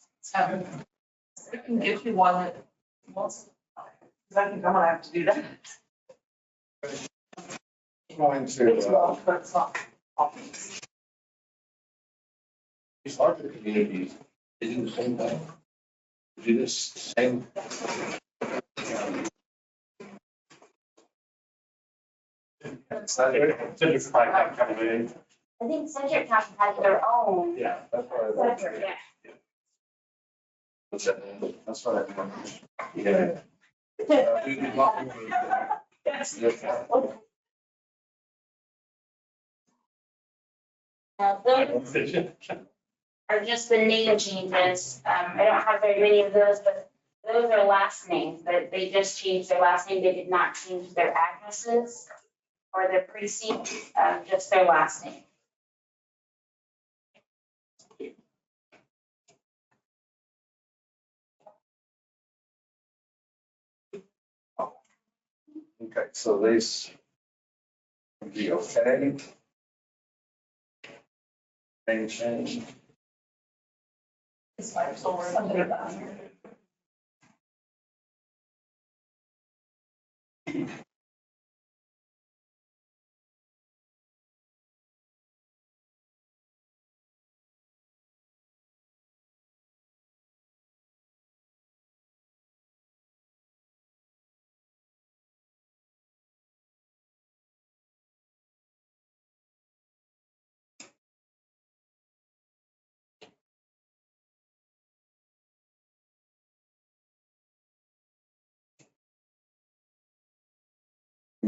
I can get you one that wants, because I think I'm gonna have to do that. Going It's to, long, but it's not. these larger communities, they do the same thing. They do this same. Citrus Pine County County, I think Sedgwick County has their own. yeah. That's what I Sedgwick, yeah. That's what I remember. Yeah. Yes. Those are just the name changes. I don't have very many of those, but those are last names, but they just changed their last name. They did not change their addresses or their precincts, just their last name. Okay, so these would be okay. Name change. It's like somebody down here.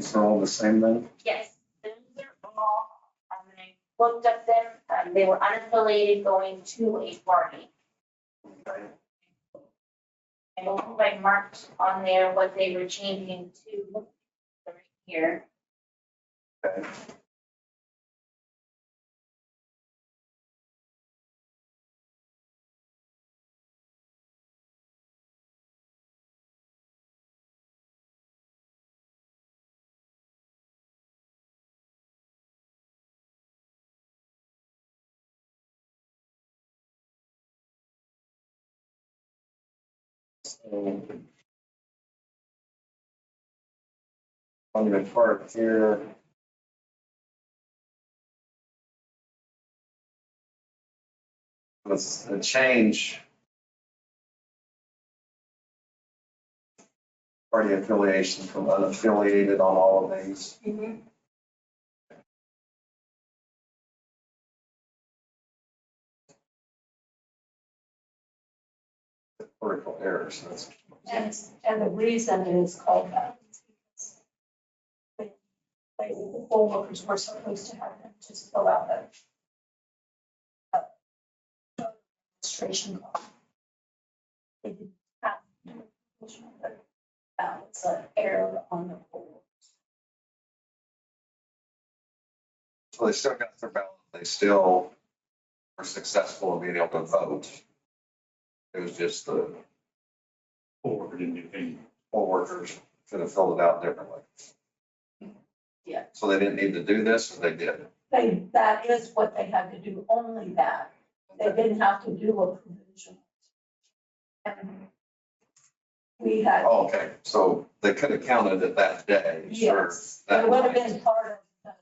These are all the same then? Yes, those are all, when I looked up them, they were unaffiliated going to a party. Okay. I believe I marked on there what they were changing to right here. Okay. So on the chart here. It's a change. Party affiliation from unaffiliated on all of these. Vertical errors, that's. And the reason it is called that is because the poll workers were supposed to have them just fill out the registration card. They didn't have to do it, but that was an error on the poll. So they still got their ballot, they still were successful in being able to vote. It was just the Or didn't do anything. poll workers could have filled it out differently. Yeah. So they didn't need to do this, or they did? That is what they had to do, only that. They didn't have to do a provision. And we had, Oh, okay, so they could have counted it that day, sure. yes, that it would have night. been part of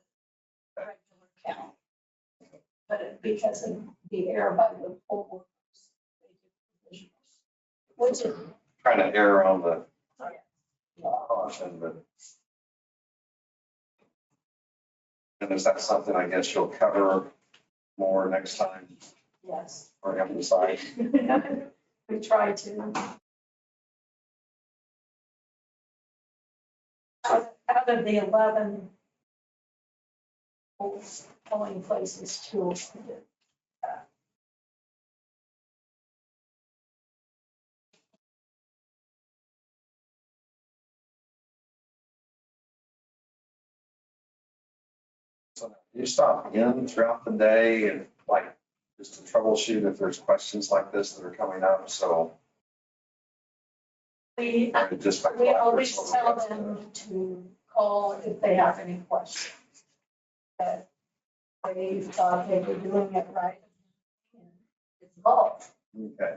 the regular count. Because of the error by the poll workers, they did provisionals, which is, Trying to err on the yeah, caution, but. And is that something I guess you'll cover more next time yes. or emphasize? We try to. Out of the 11 polling places, 2 of them did that. So you stop in throughout the day and like just to troubleshoot if there's questions like this that are coming up, so. We Just. We always tell them to call if they have any questions. That they thought they were doing it right. It's involved. Okay.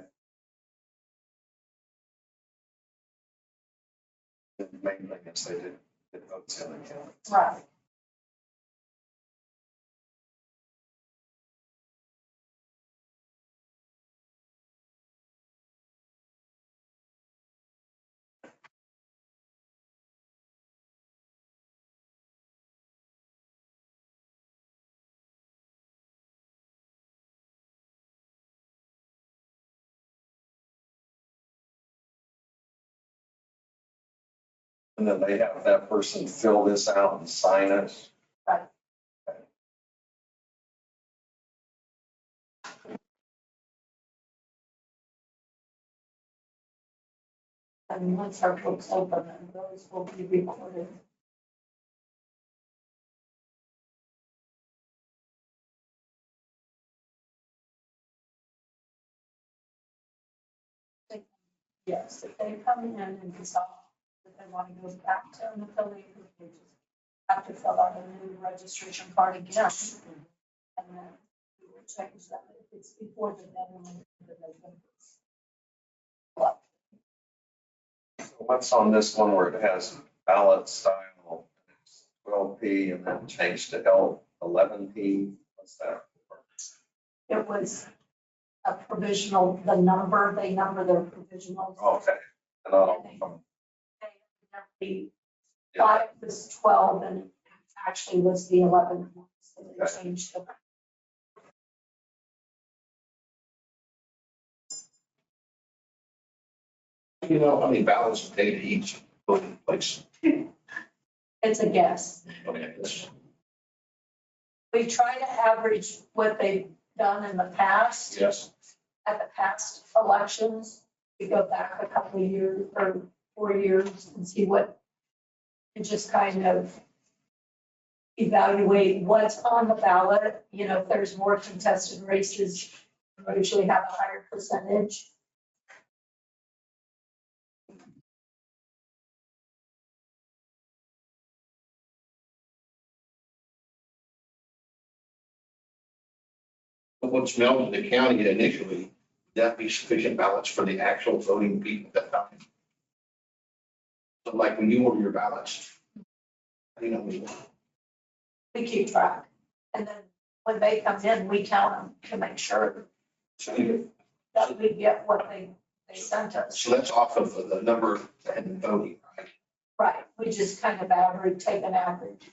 The main thing is they did get votes in and count. Right. And then they have that person fill this out and sign it. Right. And once our books open, and those will be recorded. Yes, if they come in and decide that they want to go back to an affiliate, they just have to fill out a new registration card again. And then we will change that if it's before the deadline. then they can- What's on this one where it has ballot style, 12P and then changed to L11P? What's that? It was a provisional, the number, they number their provisionals. Okay. And I'll, The yeah, 5 was 12 and it actually was the 11 one, so they Okay. changed it. You know, how many ballots a day to each voting place? It's a guess. Okay, that's- We try to average what they've done in the past, yes, at the past elections. We go back a couple of years or 4 years and see what, and just kind of evaluate what's on the ballot. You know, if there's more contested races, we usually have a higher percentage. but what's mailed to the county initially, would that be sufficient ballots for the actual voting people at that time? So like when you order your ballots, you know, We keep track. And then when they come in, we count them to make sure that we get what they sent us. so that's off of the number that had been voting, right? Right, we just kind of average, take an average.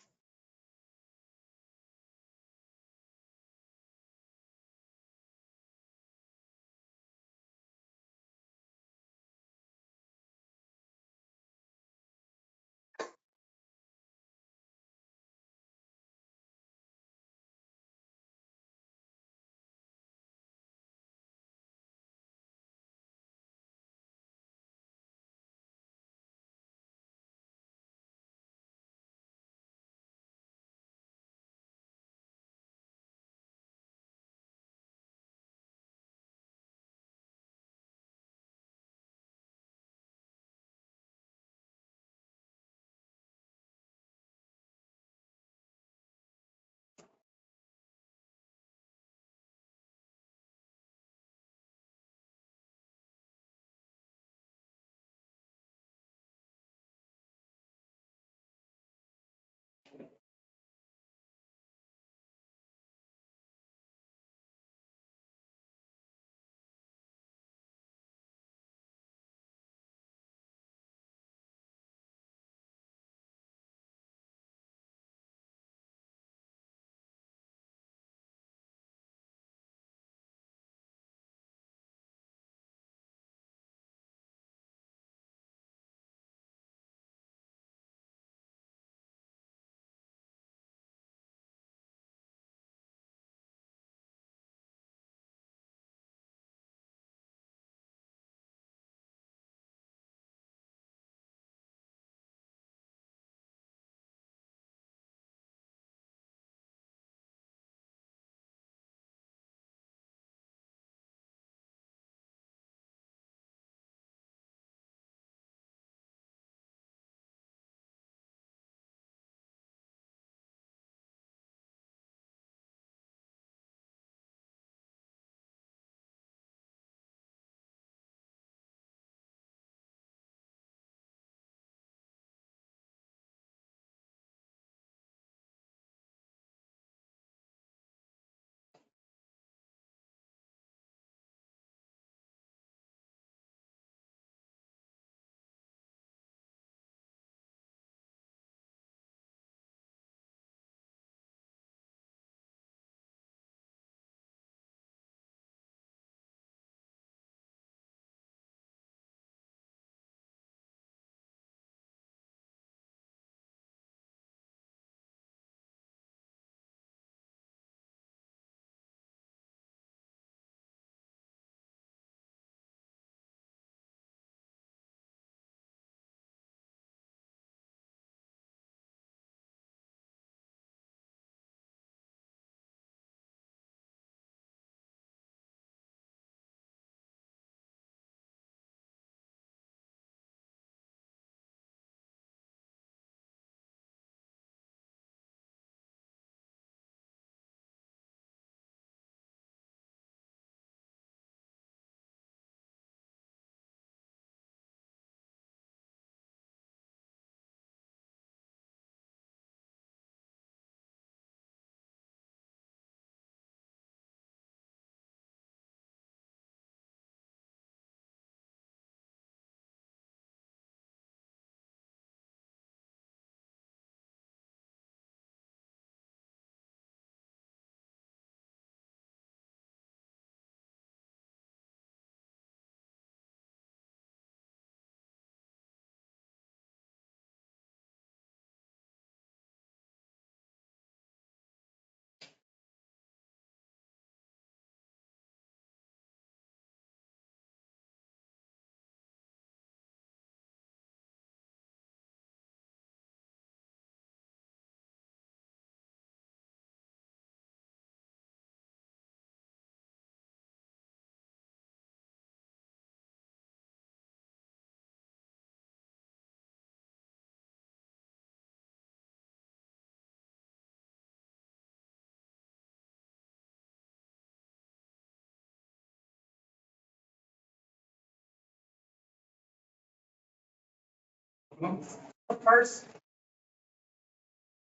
The first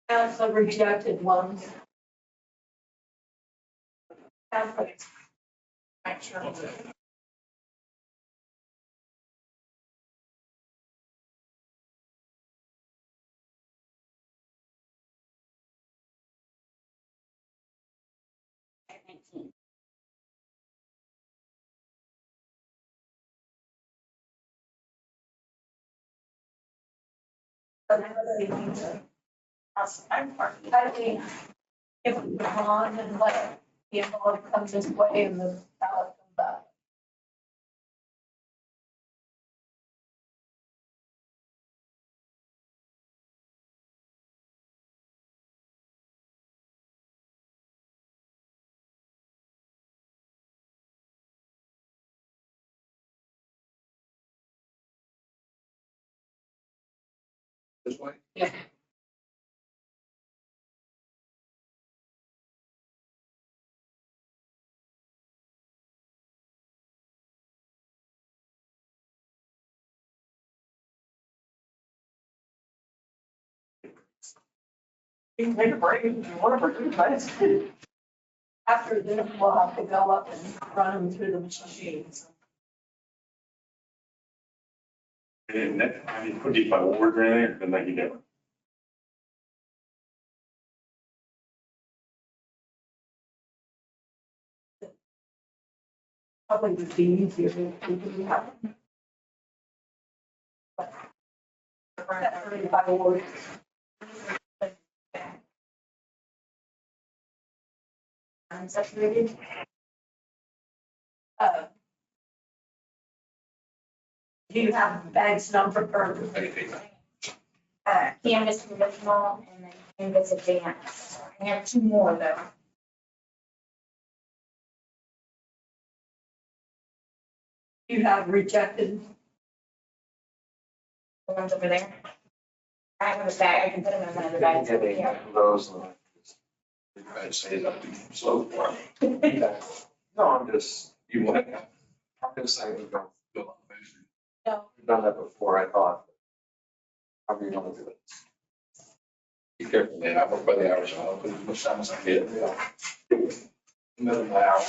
has the rejected ones. And the Make sure that at 19. I'm parking. I think if we go on and let the envelope come this way and the ballot come back. This way? Yeah. you can take a break, and do whatever you guys. After this, we'll have to go up and run them through the machines. And that, I mean, put these by words or anything, then make you different. Probably would be easier if we do have. Separate by words. Unseparated. Do you have bags number for? Canvas provisional and then canvas advance. I have 2 more though. You have rejected. The ones over there. I have a bag, I can put them in one of the bags over here. Those, I'd say it's up to you. So far. no, I'm just, You want I'm just saying, we've done to. No, that before, I thought. How are you gonna do it? Be careful, man. I work by the hours, so I'll put as much time as I get. Middle of the hour.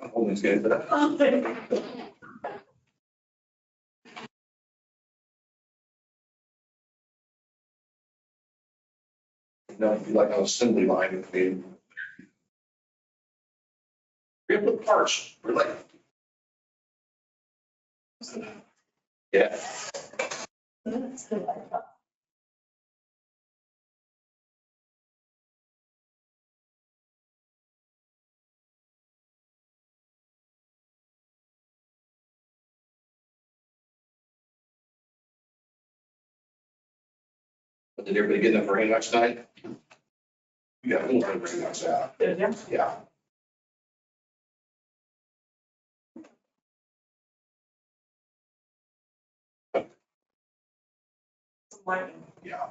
I'm holding this game for that. No, it'd be like an assembly line with me. We have the parts, we're like. Yeah. that's good. But did everybody get enough rain last night? We got a little bit of rain last night. Did you? Yeah. Some lightning. Yeah.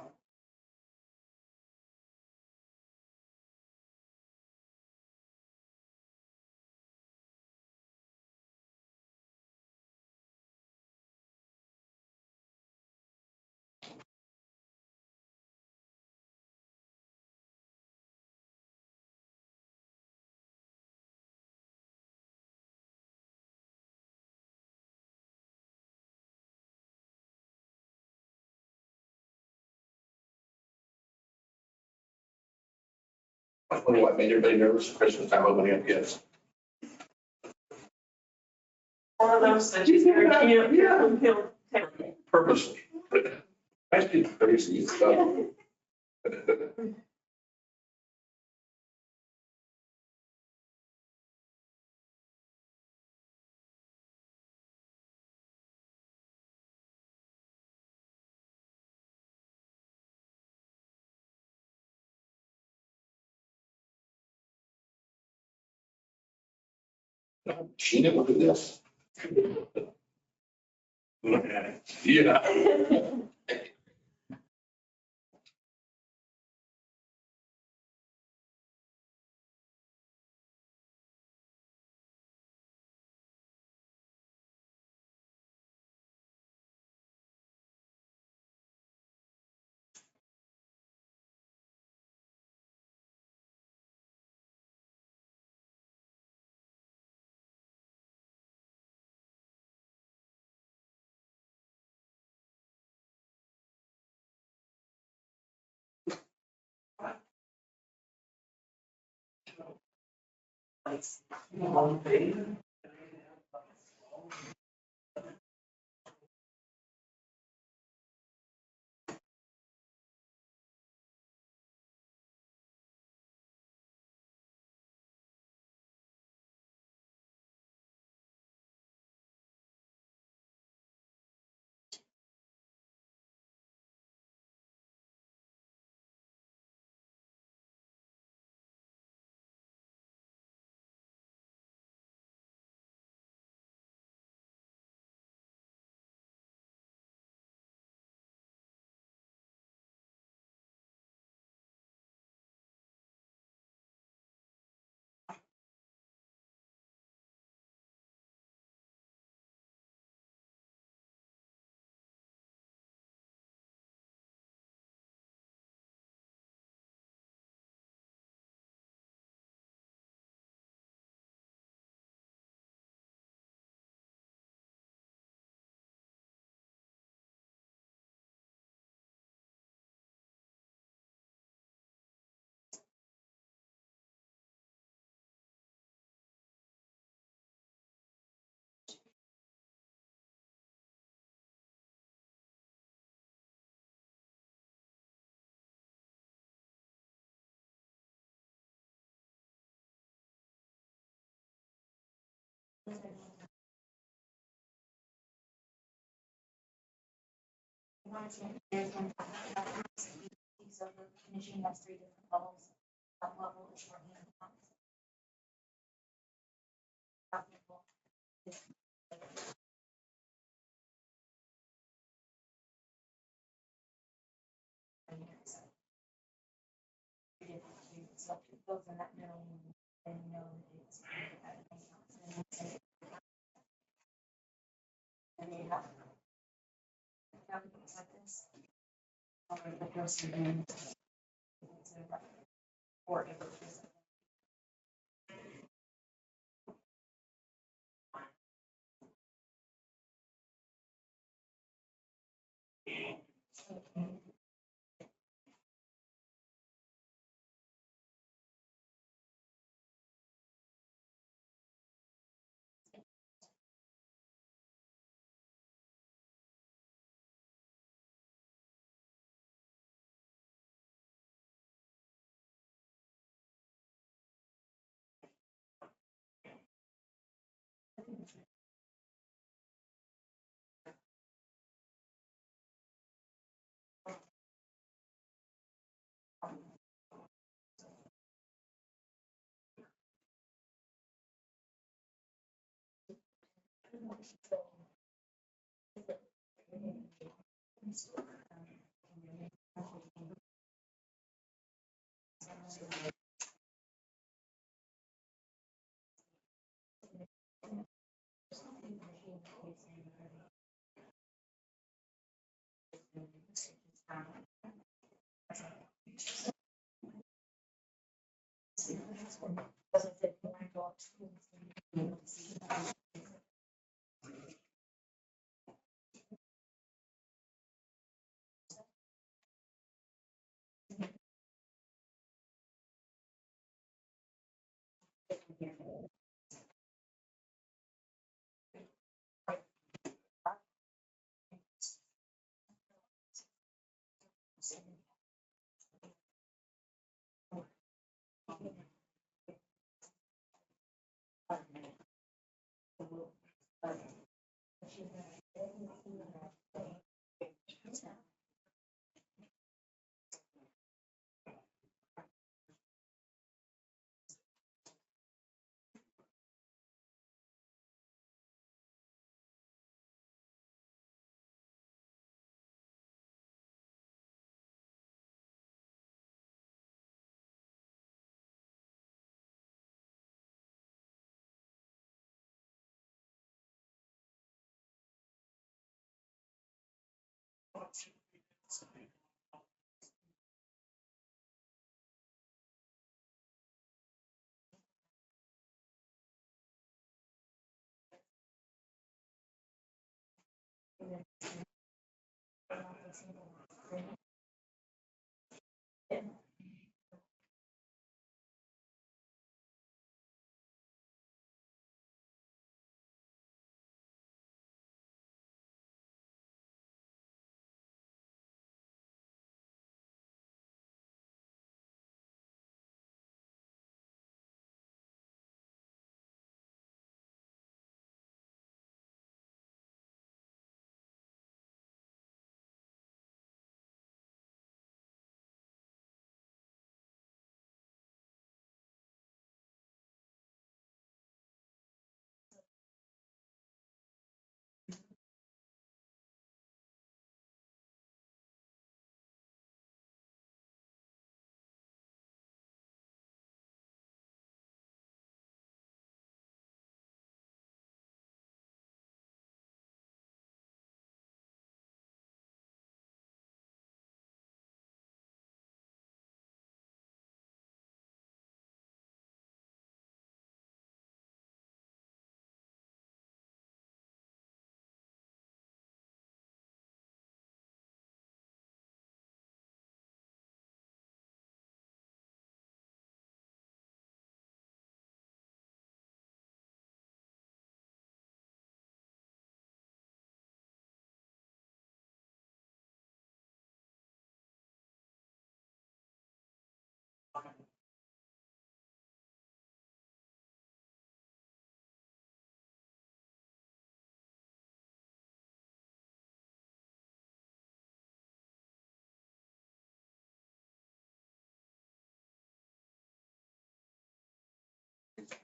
I wonder what made everybody nervous at Christmas time opening up gifts. One of those that you he'll take. Purposely. Nice people, crazy stuff. Sheena, look at this. Look at it. Yeah. So the finishing has 3 different levels. Top level is shorthand. Top level is- So it goes in that middle and you know it's. And you have. Things like this. Or the person in. Or if it's.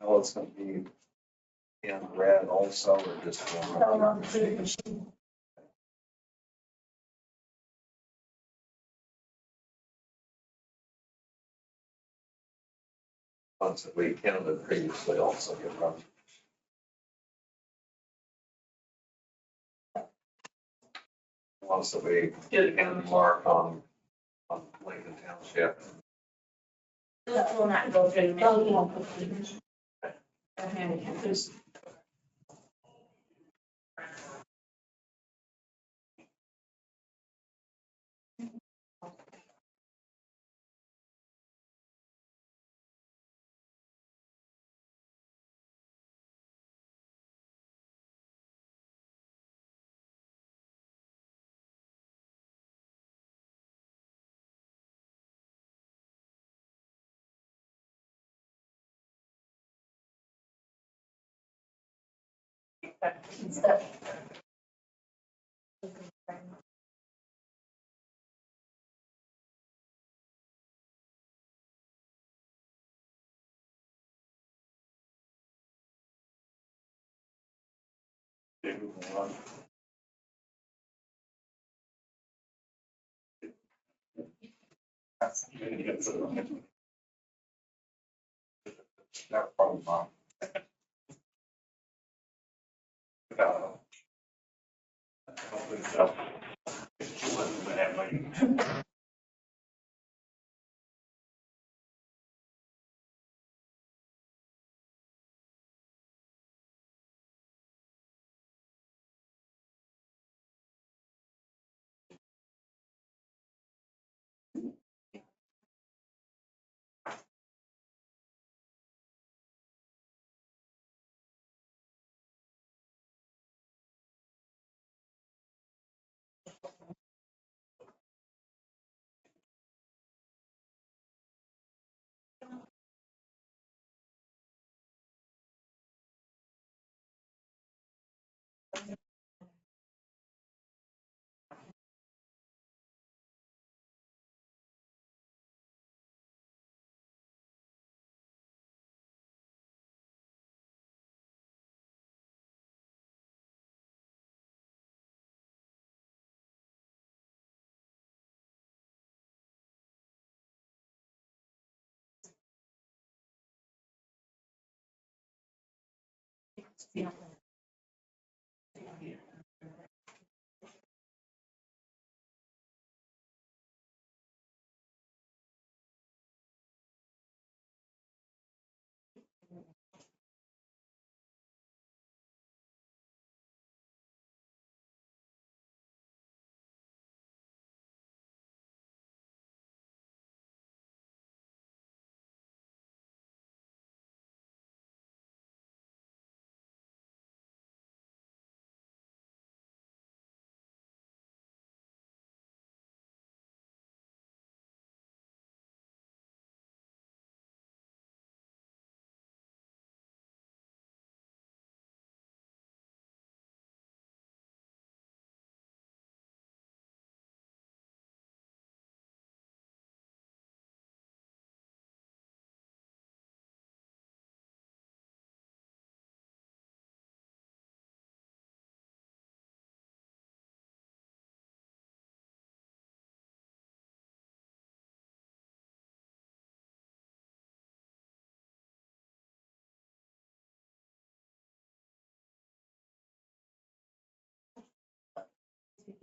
Well, it's gonna be in red also, or just one? Ones that we counted previously also get run. Ones that we Get can mark on Lincoln Township. Those will not go through. Just Not a problem, Mom. Hopefully so. She wasn't gonna have like-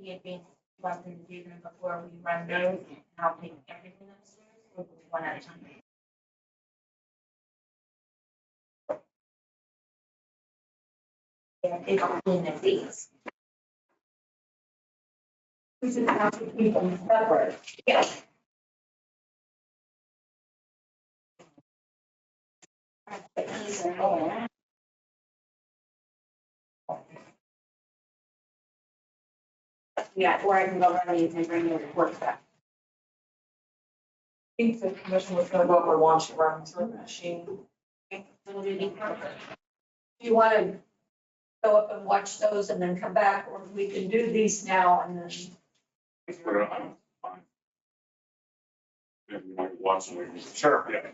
we had been wanting to do them before we run those, and I'll take everything upstairs, we'll do one at a time. Yeah, it's in the these. We just have to keep them separate. Yeah. But these are all. Yeah, or I can go run these and bring your report back. I think the commission was gonna go up and watch it run through the machine. It'll be perfect. Do you want to go up and watch those and then come back, or we can do these now and then? Put it on. Fine. If you want to watch them, Sure. yeah.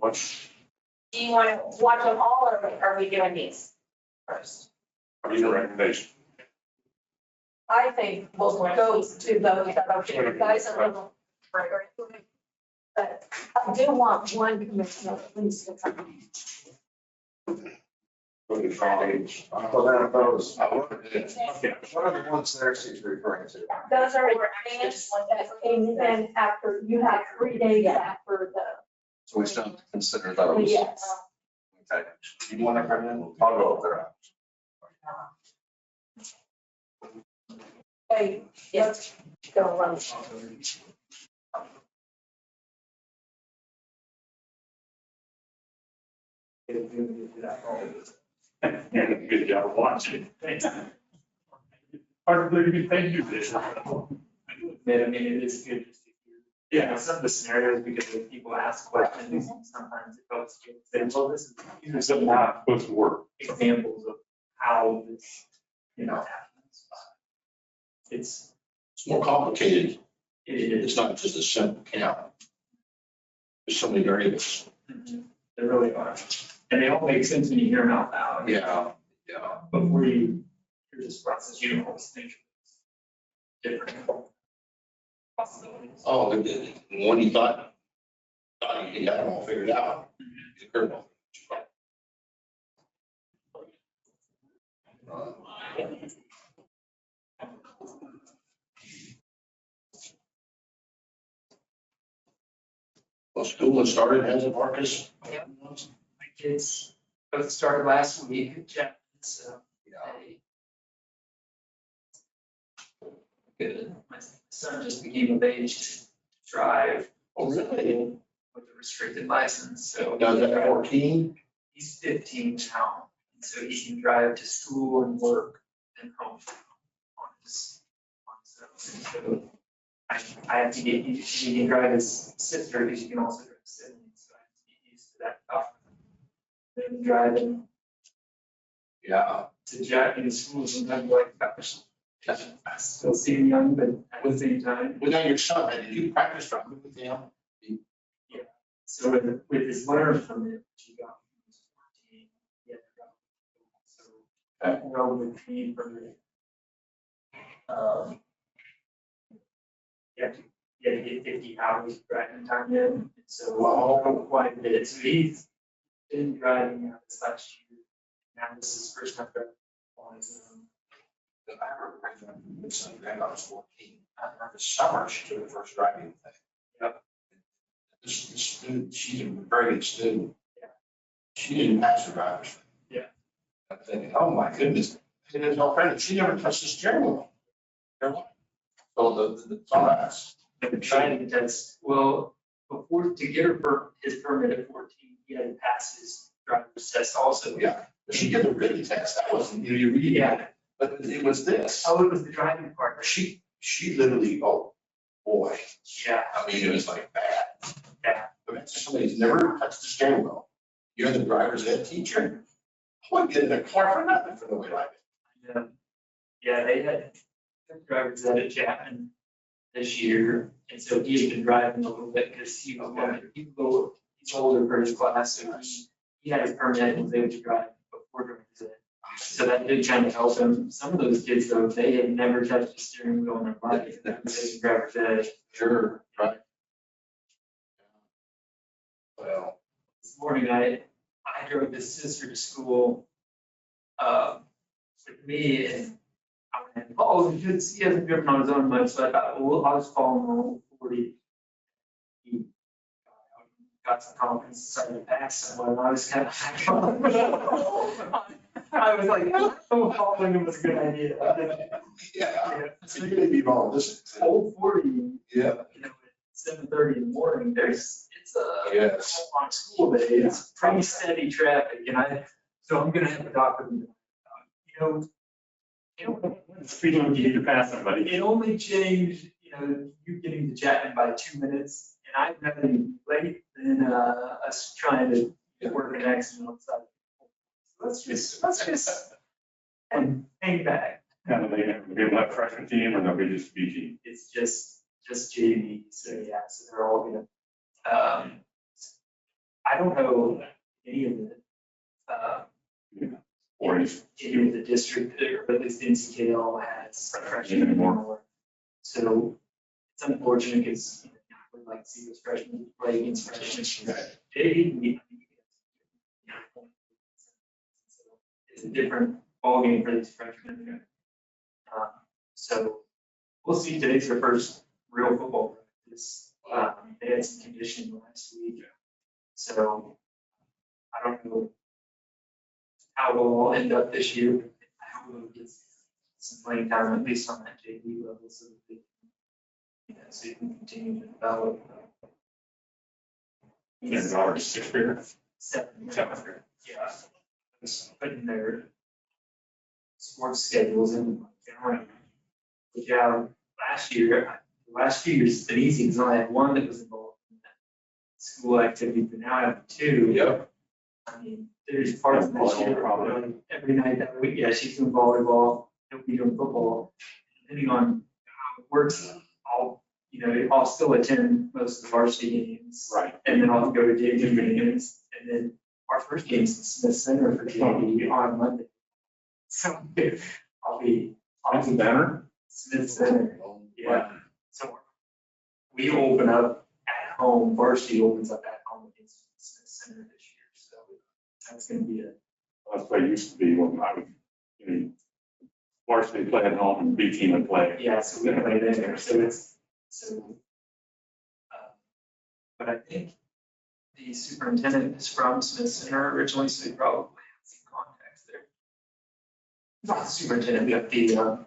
Watch, Do you want to watch them all, or are we doing these first? I mean, your recommendation. I think we'll go to those that are you guys a little. But I do want one commissioner at least to come. Well, then those, Okay. what are the ones there she's referring to? Those are things that came in after, you have 3 days after the, So we still have to consider those. yes. Okay. You want to bring in? I'll go over Hey, let's go run. Good job watching. Hard to believe you think you did. But I mean, it is good just to hear. Yeah. Some of the scenarios, because when people ask questions, sometimes it helps you say, well, these are some Not supposed to work. examples of how this, happens. It's, It's more complicated. it is, It's not just a simple count. There's so many variables. they really are. And they all make sense when you hear them out loud. Yeah. Before you hear this process, you don't always think it's different possibilities. Oh, the one you thought you had it all figured out. The curveball. Well, school has started, hasn't Marcus? Yep. My kids both started last week at Chapman, so. they- Good. My son just became of age to drive. Oh, really? With a restricted license, so. Does that 14? He's 15 now, and so he can drive to school and work and home on his own. So I have to get used, he can drive his sister, because she can also drive Sydney, so I have to get used to that. Then driving Yeah. to Jack in school, sometimes like, gosh, I still seem young, but at the same time. Well, now your son, did you practice driving with him? So with his learner permit, he got when he was 14, he had to go. So that relevant fee for you had to get 50 hours of driving time in, so quite a bit. So he's been driving now this last year. Now this is his first time driving on his own. I remember my son, I was 14. I remember the summer she took her first driving thing. Yep. This student, she's a very good student. Yeah. She didn't pass the driver's thing. Yeah. I'm thinking, oh my goodness, it is all credit. She never touched the steering wheel. Her life. So the class. I've been trying to get that, well, before, to get his permit at 14, he had to pass his driver's test also. Yeah, but she did the written test. That wasn't, you read. Yeah. But it was this. Oh, it was the driving part. She literally, oh, boy. Yeah. I mean, it was like bad. Yeah. But that's somebody who's never touched the steering wheel. You're the driver's ed teacher. I wouldn't get in a car for nothing for the way like it. Yeah, they had drivers ed at Chapman this year, and so he had been driving a little bit because he's older for his class, so he had his permit and was able to drive before driver's ed. So that did kind of help him. Some of those kids though, they had never touched a steering wheel in their life, and they taking driver's ed. Sure, right. Well, This morning, I drove his sister to school, with me and I went, oh, he hasn't driven on his own much, so I thought, well, I'll just follow him on 40. He got some confidence, started to pass someone, and I was kind of. I was like, oh, following him was a good idea. Yeah. So you may be wrong, this. Old 40, Yeah. you know, at 7:30 in the morning, it's a Yes. on school day, it's pretty steady traffic, and so I'm gonna have a doctor. You know, Speed limit, you need to pass somebody. it only changed, you getting to Chapman by 2 minutes, and I'd rather be late than us trying to work an accident on site. Let's just hang back. And they will have freshman team or they'll be just B team. It's just JV, so yeah, so they're all gonna, I don't know any of the, Or is any of the district, or at least NCKL has freshmen anymore. So it's unfortunate because I would like to see those freshmen play against freshmen. It's a different ballgame for these freshmen. So we'll see, today's their first real football practice. They had some conditioning last week. So I don't know how it'll all end up this year. But I hope it'll get some playing time, at least on that JV level, so that they can, so you can continue to develop. there's already 6 figure. Seven. Yeah. Just putting their sports schedules in. But yeah, last year, the last few years, it's been easy because I only had one that was involved in that school activity, but now I have 2. Yep. I mean, there's parts of this year, probably every night that week, yeah, she's doing volleyball, he'll be doing football. Depending on how it works, I'll still attend most of the varsity games. Right. And then I'll go to JV games, and then our first game's at Smith Center for JV on Monday. So I'll be That's a banner. Smith Center, yeah. So we open up at home, varsity opens up at home against Smith Center this year, so that's gonna be That's what it used to be when I was, varsity play at home and B team would play. yeah, so we play there, but I think the superintendent is from Smith Center originally, so he probably has some contacts there. Not the superintendent, but the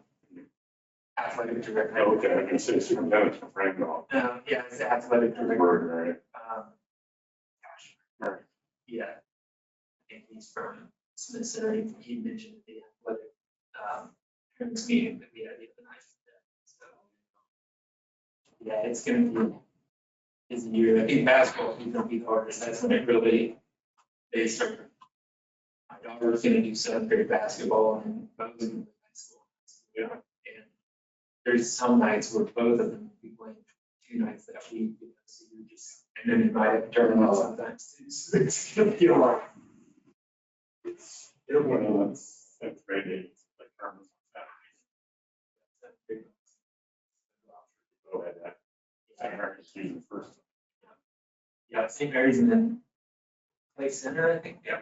athletic director. Oh, okay, I can say superintendent from Franklin. Yeah, it's the athletic director. Right. Gosh, Right. yeah. I think he's from Smith Center. He mentioned the athletic parents meeting that we had the other night. So, yeah, it's gonna be his year. I think basketball is gonna be the hardest. That's when it really, they start. My daughter's gonna do seventh grade basketball and both of them in high school. Yeah. And there's some nights where both of them will be playing 2 nights that week, so you're just, and then you might have to turn them out sometimes too. So it's gonna be a lot. It was, that's great. Like, tournaments on Saturday. Go ahead, that. Saturday, season first. Yeah, St. Mary's and then Clay Center, I think. Yeah.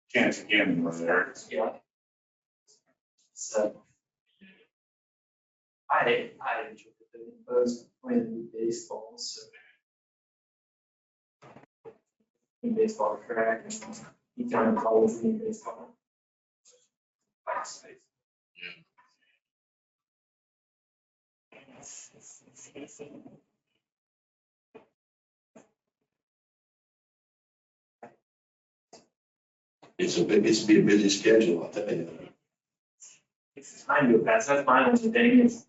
Chance again, we're there. Yeah. So. I enjoyed it. I was playing baseball, so. In baseball track, and he kind of calls me baseball. It's be a busy schedule, I'll tell you. It's time to pass. That's my only thing is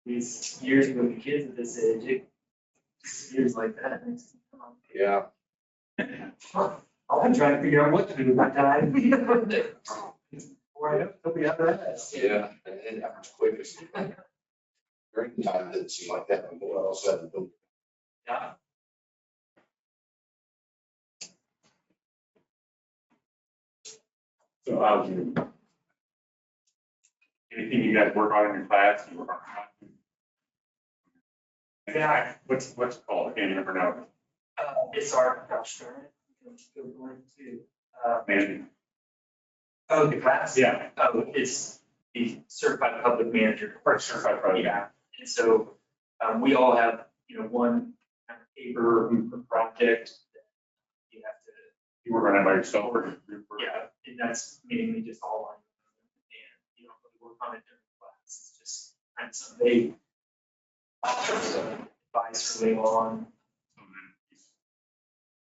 these years with the kids at this age, years like that. Yeah. I'm trying to figure out what to do with my time. Or I don't, they'll be out of that. Yeah, and it happens quick. During the time, it didn't seem like that, but all of a sudden, boom. Yeah. So how's your, anything you guys work on in your class? You work on how to? Yeah. What's it called? I can't remember now. It's our, gosh, darn it. Go blank too. Man, Oh, the class? Yeah. Oh, it's the certified public manager. Or certified project. Yeah, and so, we all have, one kind of paper or project that you have to, You work on it by yourself or your group? Or- yeah, and that's mainly just all on. And you don't really work on it during class, it's just kind of something they advice early on.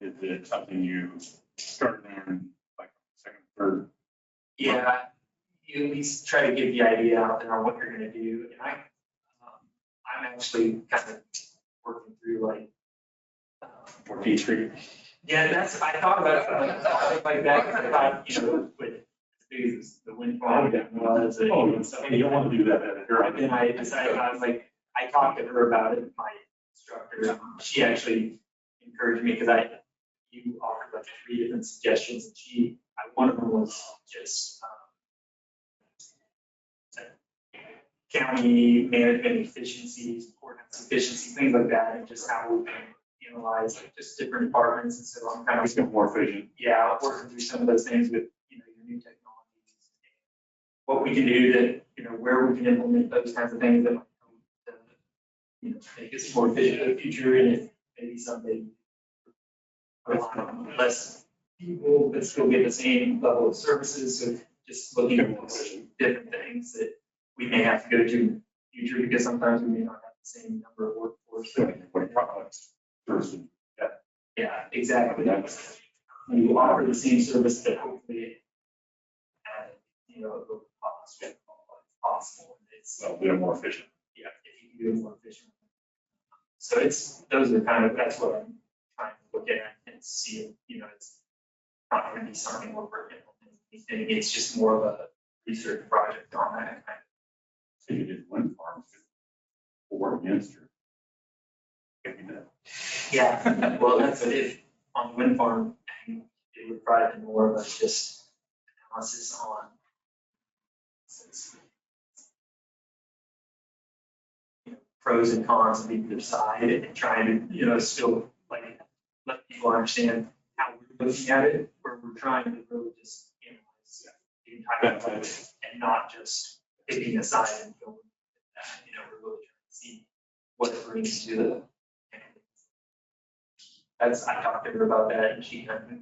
Is it something you start on like second, third? Yeah, you at least try to get the idea out there on what you're gonna do, and I'm actually kind of working through like. Or D3? Yeah, I thought about it like that, 'cause I thought, with as big as the wind farm that was. Oh, you don't want to do that. And then I decided, I was like, I talked to her about it, my instructor, and she actually encouraged me, because you offered like 3 different suggestions, and one of them was just, county management efficiencies, coordinates efficiency, things like that, and just how we can analyze like just different departments, and so I'm kind It's of, get more efficient. yeah, working through some of those things with, your new technologies. What we can do to, where we can implement those kinds of things that might help to, make us more efficient in the future, and if maybe someday a lot less people, but still get the same level of services, so just looking at different things that we may have to go to in the future, because sometimes we may not have the same number of workforce. What products? Services. Yeah, exactly. You offer the same service that hopefully at, a lower cost, if possible. It's, So they're more efficient. yeah, if you can do it more efficient. So that's what I'm trying to look at and see if, it's not gonna be something where we're implementing. It's just more of a research project on that kind of. So you did wind farms. Or against your. Yeah, well, that's what if, on the wind farm, it would probably be more of a just analysis on. Pros and cons of either side, and trying to, still like let people understand how we're looking at it, where we're trying to really just analyze the entire project and not just picking a side and going with that, we're really trying to see what it brings to the. I talked to her about that, and she kind of.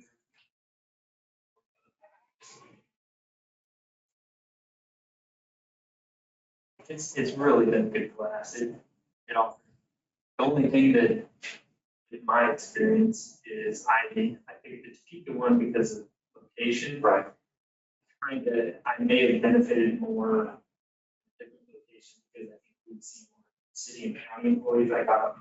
It's really been a good class. It offers. The only thing that, in my experience, is I think it's keep the one because of location. Right. I may have benefited more in different locations, because I think we've seen more city and county employees. I got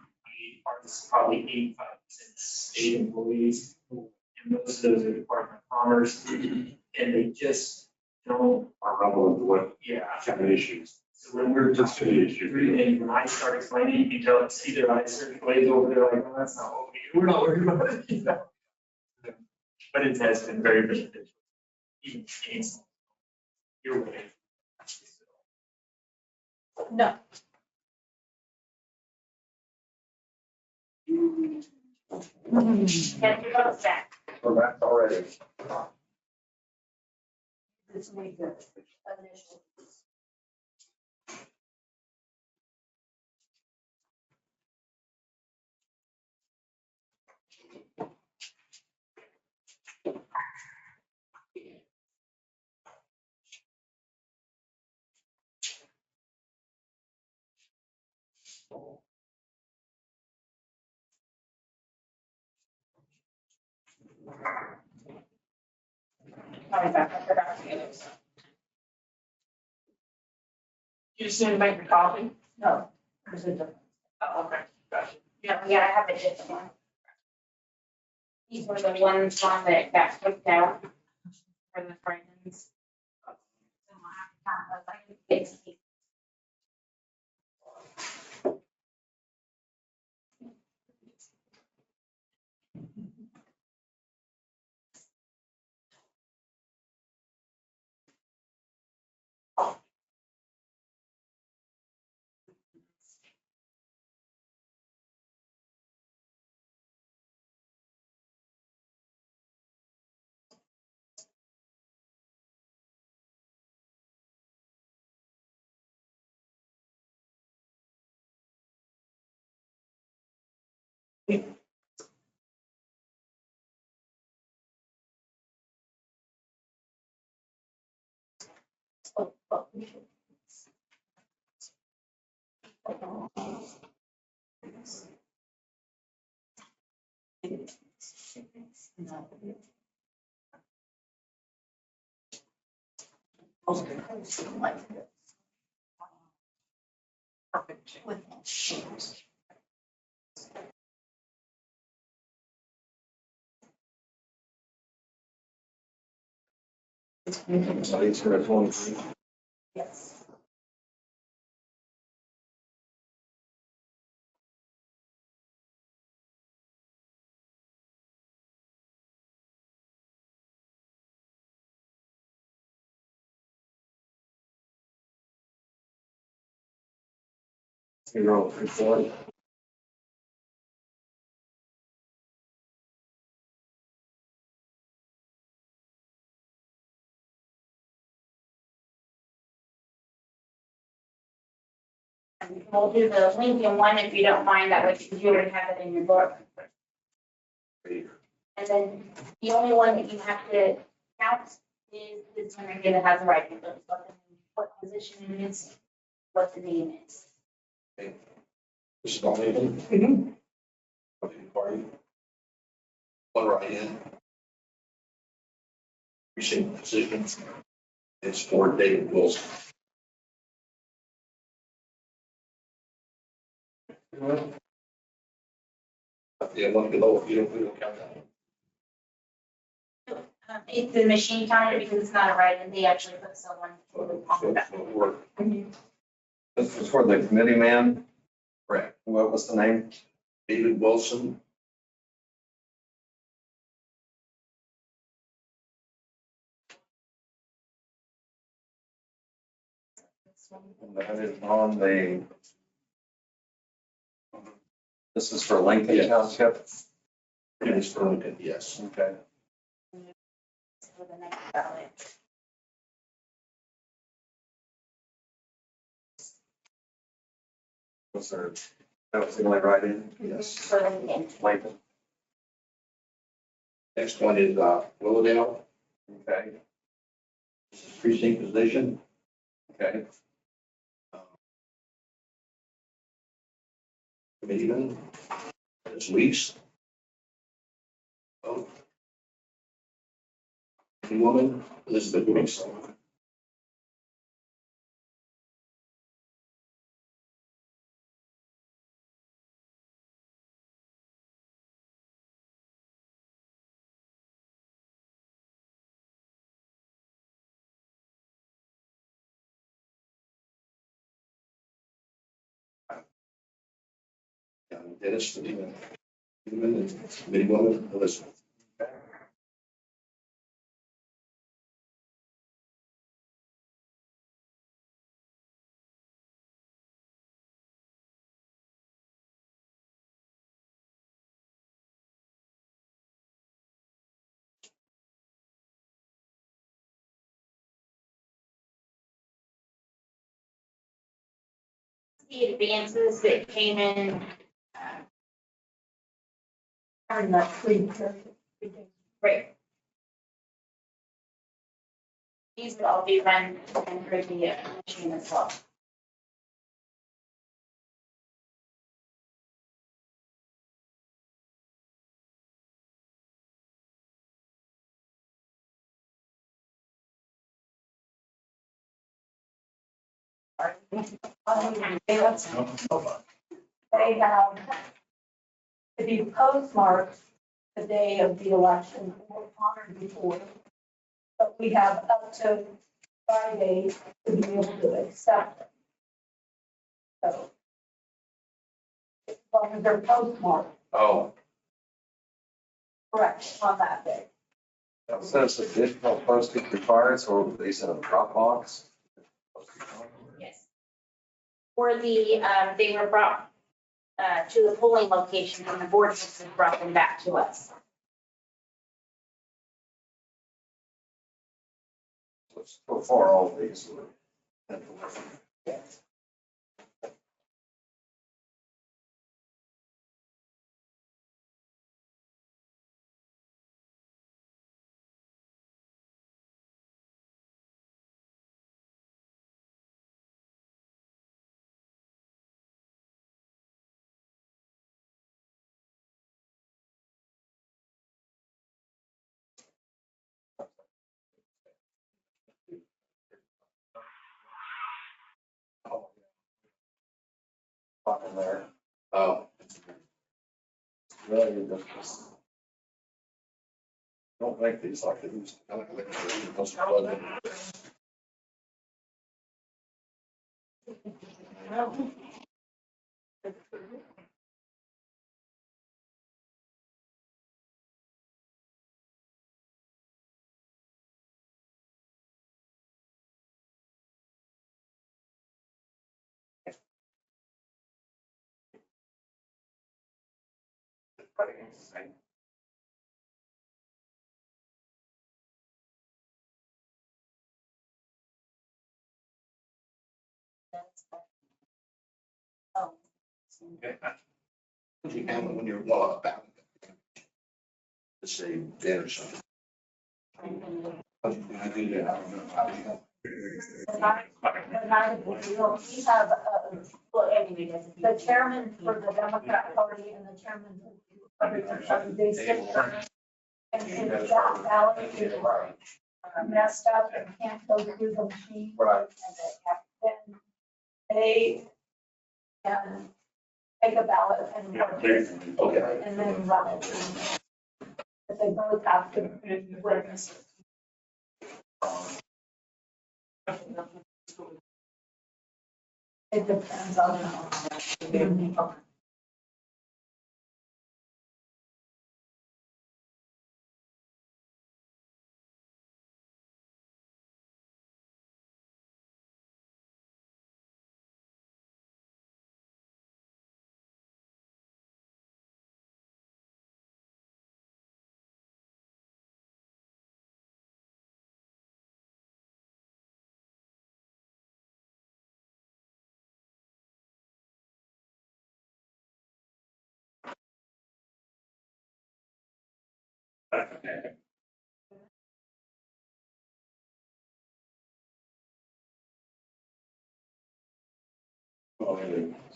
probably 85% state employees, and most of those are Department of Commerce, and they just don't. Are relevant to what Yeah. kind of issues. So when we're just through things, when I start explaining, you can tell, see their eyes start glaze over, they're like, oh, that's not what we're not worried about it, But it has been very beneficial. Even gains. You're way. No. Get your votes back. So that's already. This may be good. Initial. Sorry, Beth, I forgot to get it. You just need to make a copy? No. There's a difference. Oh, okay, gotcha. No, yeah, I have a different one. These were the ones that got picked out for the friends. It's Perfect. So these are 23. Yes. Zero, 3, 4. And we'll do the Lincoln one if you don't mind, that way you already have it in your book. And then the only one that you have to count is this one right here that has the writing, so it's what position it is, what the name is. This is all Lincoln. Okay, party. One write-in. Precinct position. It's for David Wilson. Yeah, one below, we don't count that one. If the machine counted it because it's not a write-in, they actually put someone on the back. So it worked. This was for the committee man. Correct. What was the name? David Wilson. And that is on the, this is for Lincoln Yes. Township. It is for Lincoln, yes. Okay. For the next ballot. Was there, that was the only write-in? Yes. For Lincoln. Lincoln. Next one is Willowdale. Okay. This is precinct position. Okay. Committeeman. It's Weeks. Oh. Woman, Elizabeth Weeks. Dennis, Committeeman, and Committee Woman, Elizabeth. The advances that came in, I'm not free. right. These would all be run and for the machine as well. They have to be postmarked the day of the election or honored before. But we have up to Friday to be able to accept them. So as long as they're postmarked Oh, correct on that day. that says additional postage required, so they sent a Dropbox. Yes. Or they were brought to the polling location and the board has brought them back to us. So far, all of these were. in there. Oh. Really, just don't make these like they used to. I like it. Most plug in. You have it when you're well about. The same bid or something. I do that. I don't know how you have. The night of the deal, we have, well, anyway, the chairman for the Democrat Party and the chairman for the Republican, they sit there. And if that ballot is messed up and can't go through the machine. Right. Then they can take a ballot and work it, Okay. and then run it. But they both have to witness it. It depends on how.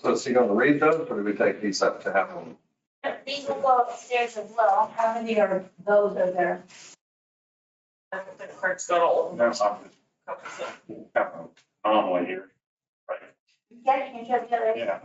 So is he gonna read those or do we take these up to have them? These will go upstairs as well. How many are those are there? I don't think Craig's got all of them. That's not, anomaly here, right? Yeah, you can show the other. Yeah.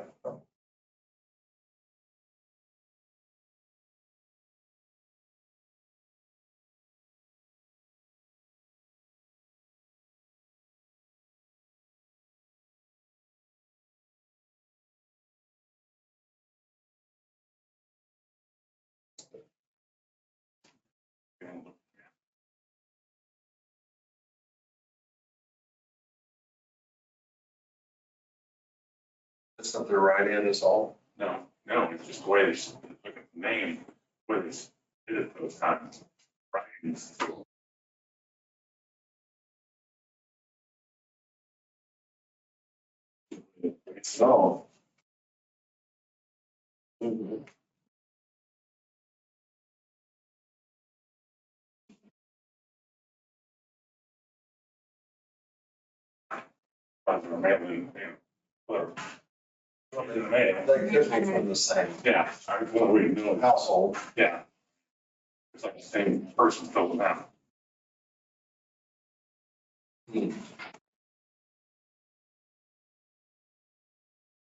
It's not their right in is all. No, it's just the way they look at the name, where they did it those times. Right. So. They could be from the same Yeah, well, we know, household. yeah. It's like the same person filled them out.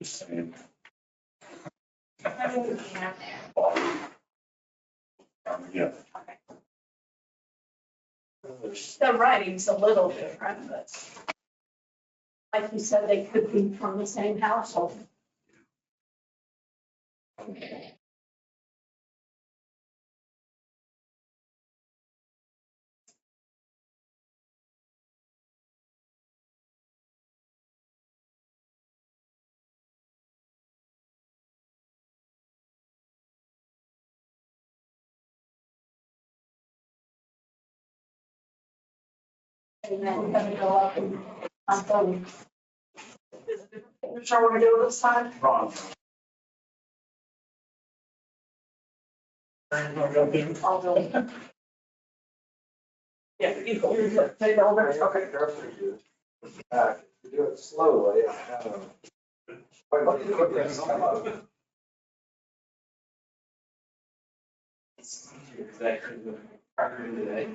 Just saying. How many do you have there? Yeah, The writing's a little different, but like you said, they could be from the same household. And then we're gonna go up and I'm going. Which are we doing this time? Ron. I'll do it. Yeah, you go, you're, take over, okay. If you do it slowly, I don't know. Exactly. Partner today.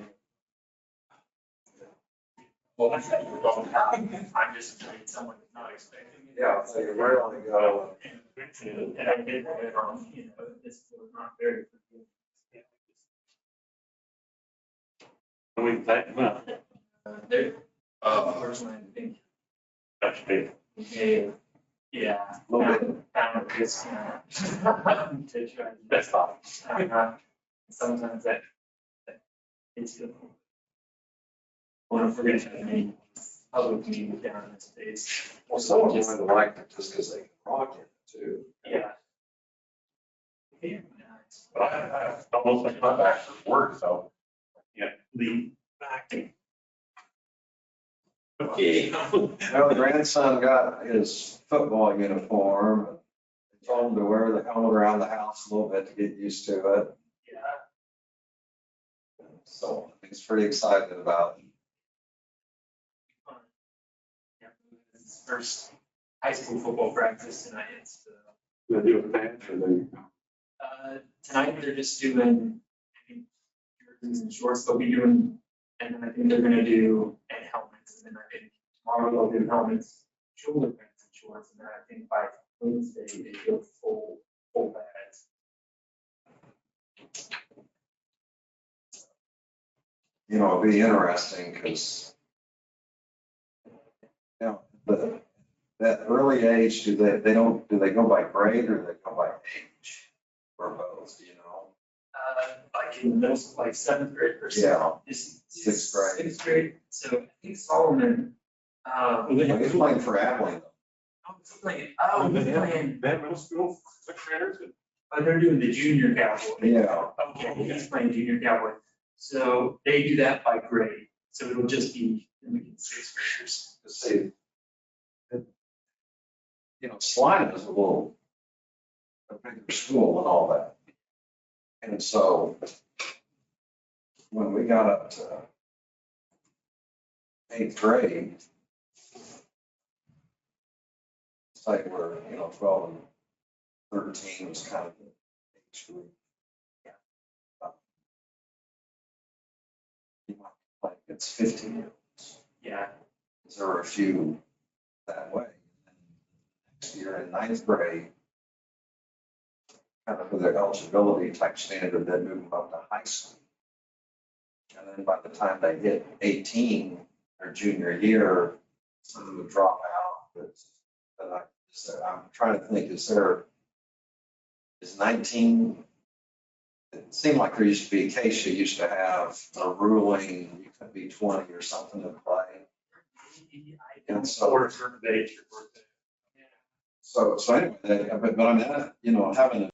Well, I thought you were talking about. I'm just trying someone not expecting it. Yeah, so you rarely go. And I did that wrong, you know, this was not very. We can tighten them up. There, personally, I think, That's big. yeah. A little bit. Found a discount. To try. That's fine. Sometimes that it's good. Well, if we're gonna have any public meeting down in this space. Well, someone might like it just because they can rock it too. Yeah. Yeah. But I almost like my back for work, so, yeah, lean back. Okay. Well, the grandson got his football uniform. And told him to wear the helmet around the house a little bit to get used to it. Yeah. So he's pretty excited about it. Yeah, it's his first high school football practice tonight, so. They do a patch or they? Tonight they're just doing, I think, jerseys and shorts, they'll be doing, and then I think they're gonna do, and helmets, and then I think tomorrow they'll do helmets, shoulder pads and shorts, and then I think by Wednesday they do full pads. You know, it'll be interesting because, you know, that early age, do they go by grade or do they go by age? Or both, do you know? Like in middle school, like seventh grade or Yeah. sixth grade. Sixth grade, so I think Solomon, He's playing for Abilene. he's playing, That middle school, sixth graders? they're doing the junior cowboy. Yeah. Okay, he's playing junior cowboy. So they do that by grade. So it'll just be sixth graders. See, you know, Salina is a bigger school and all that. And so when we got up to eighth grade, it's like we're, you know, 12 and 13 was kind of the age group. Like it's 15 years. Yeah. There were a few that way. Next year in ninth grade, kind of for their eligibility type standard, then move them up to high school. And then by the time they hit 18, their junior year, some of them would drop out. I'm trying to think, is 19, it seemed like there used to be, Acacia used to have a ruling, you could be 20 or something to play. And so, Or a certain age or birthday. so anyway, but I mean, you know, having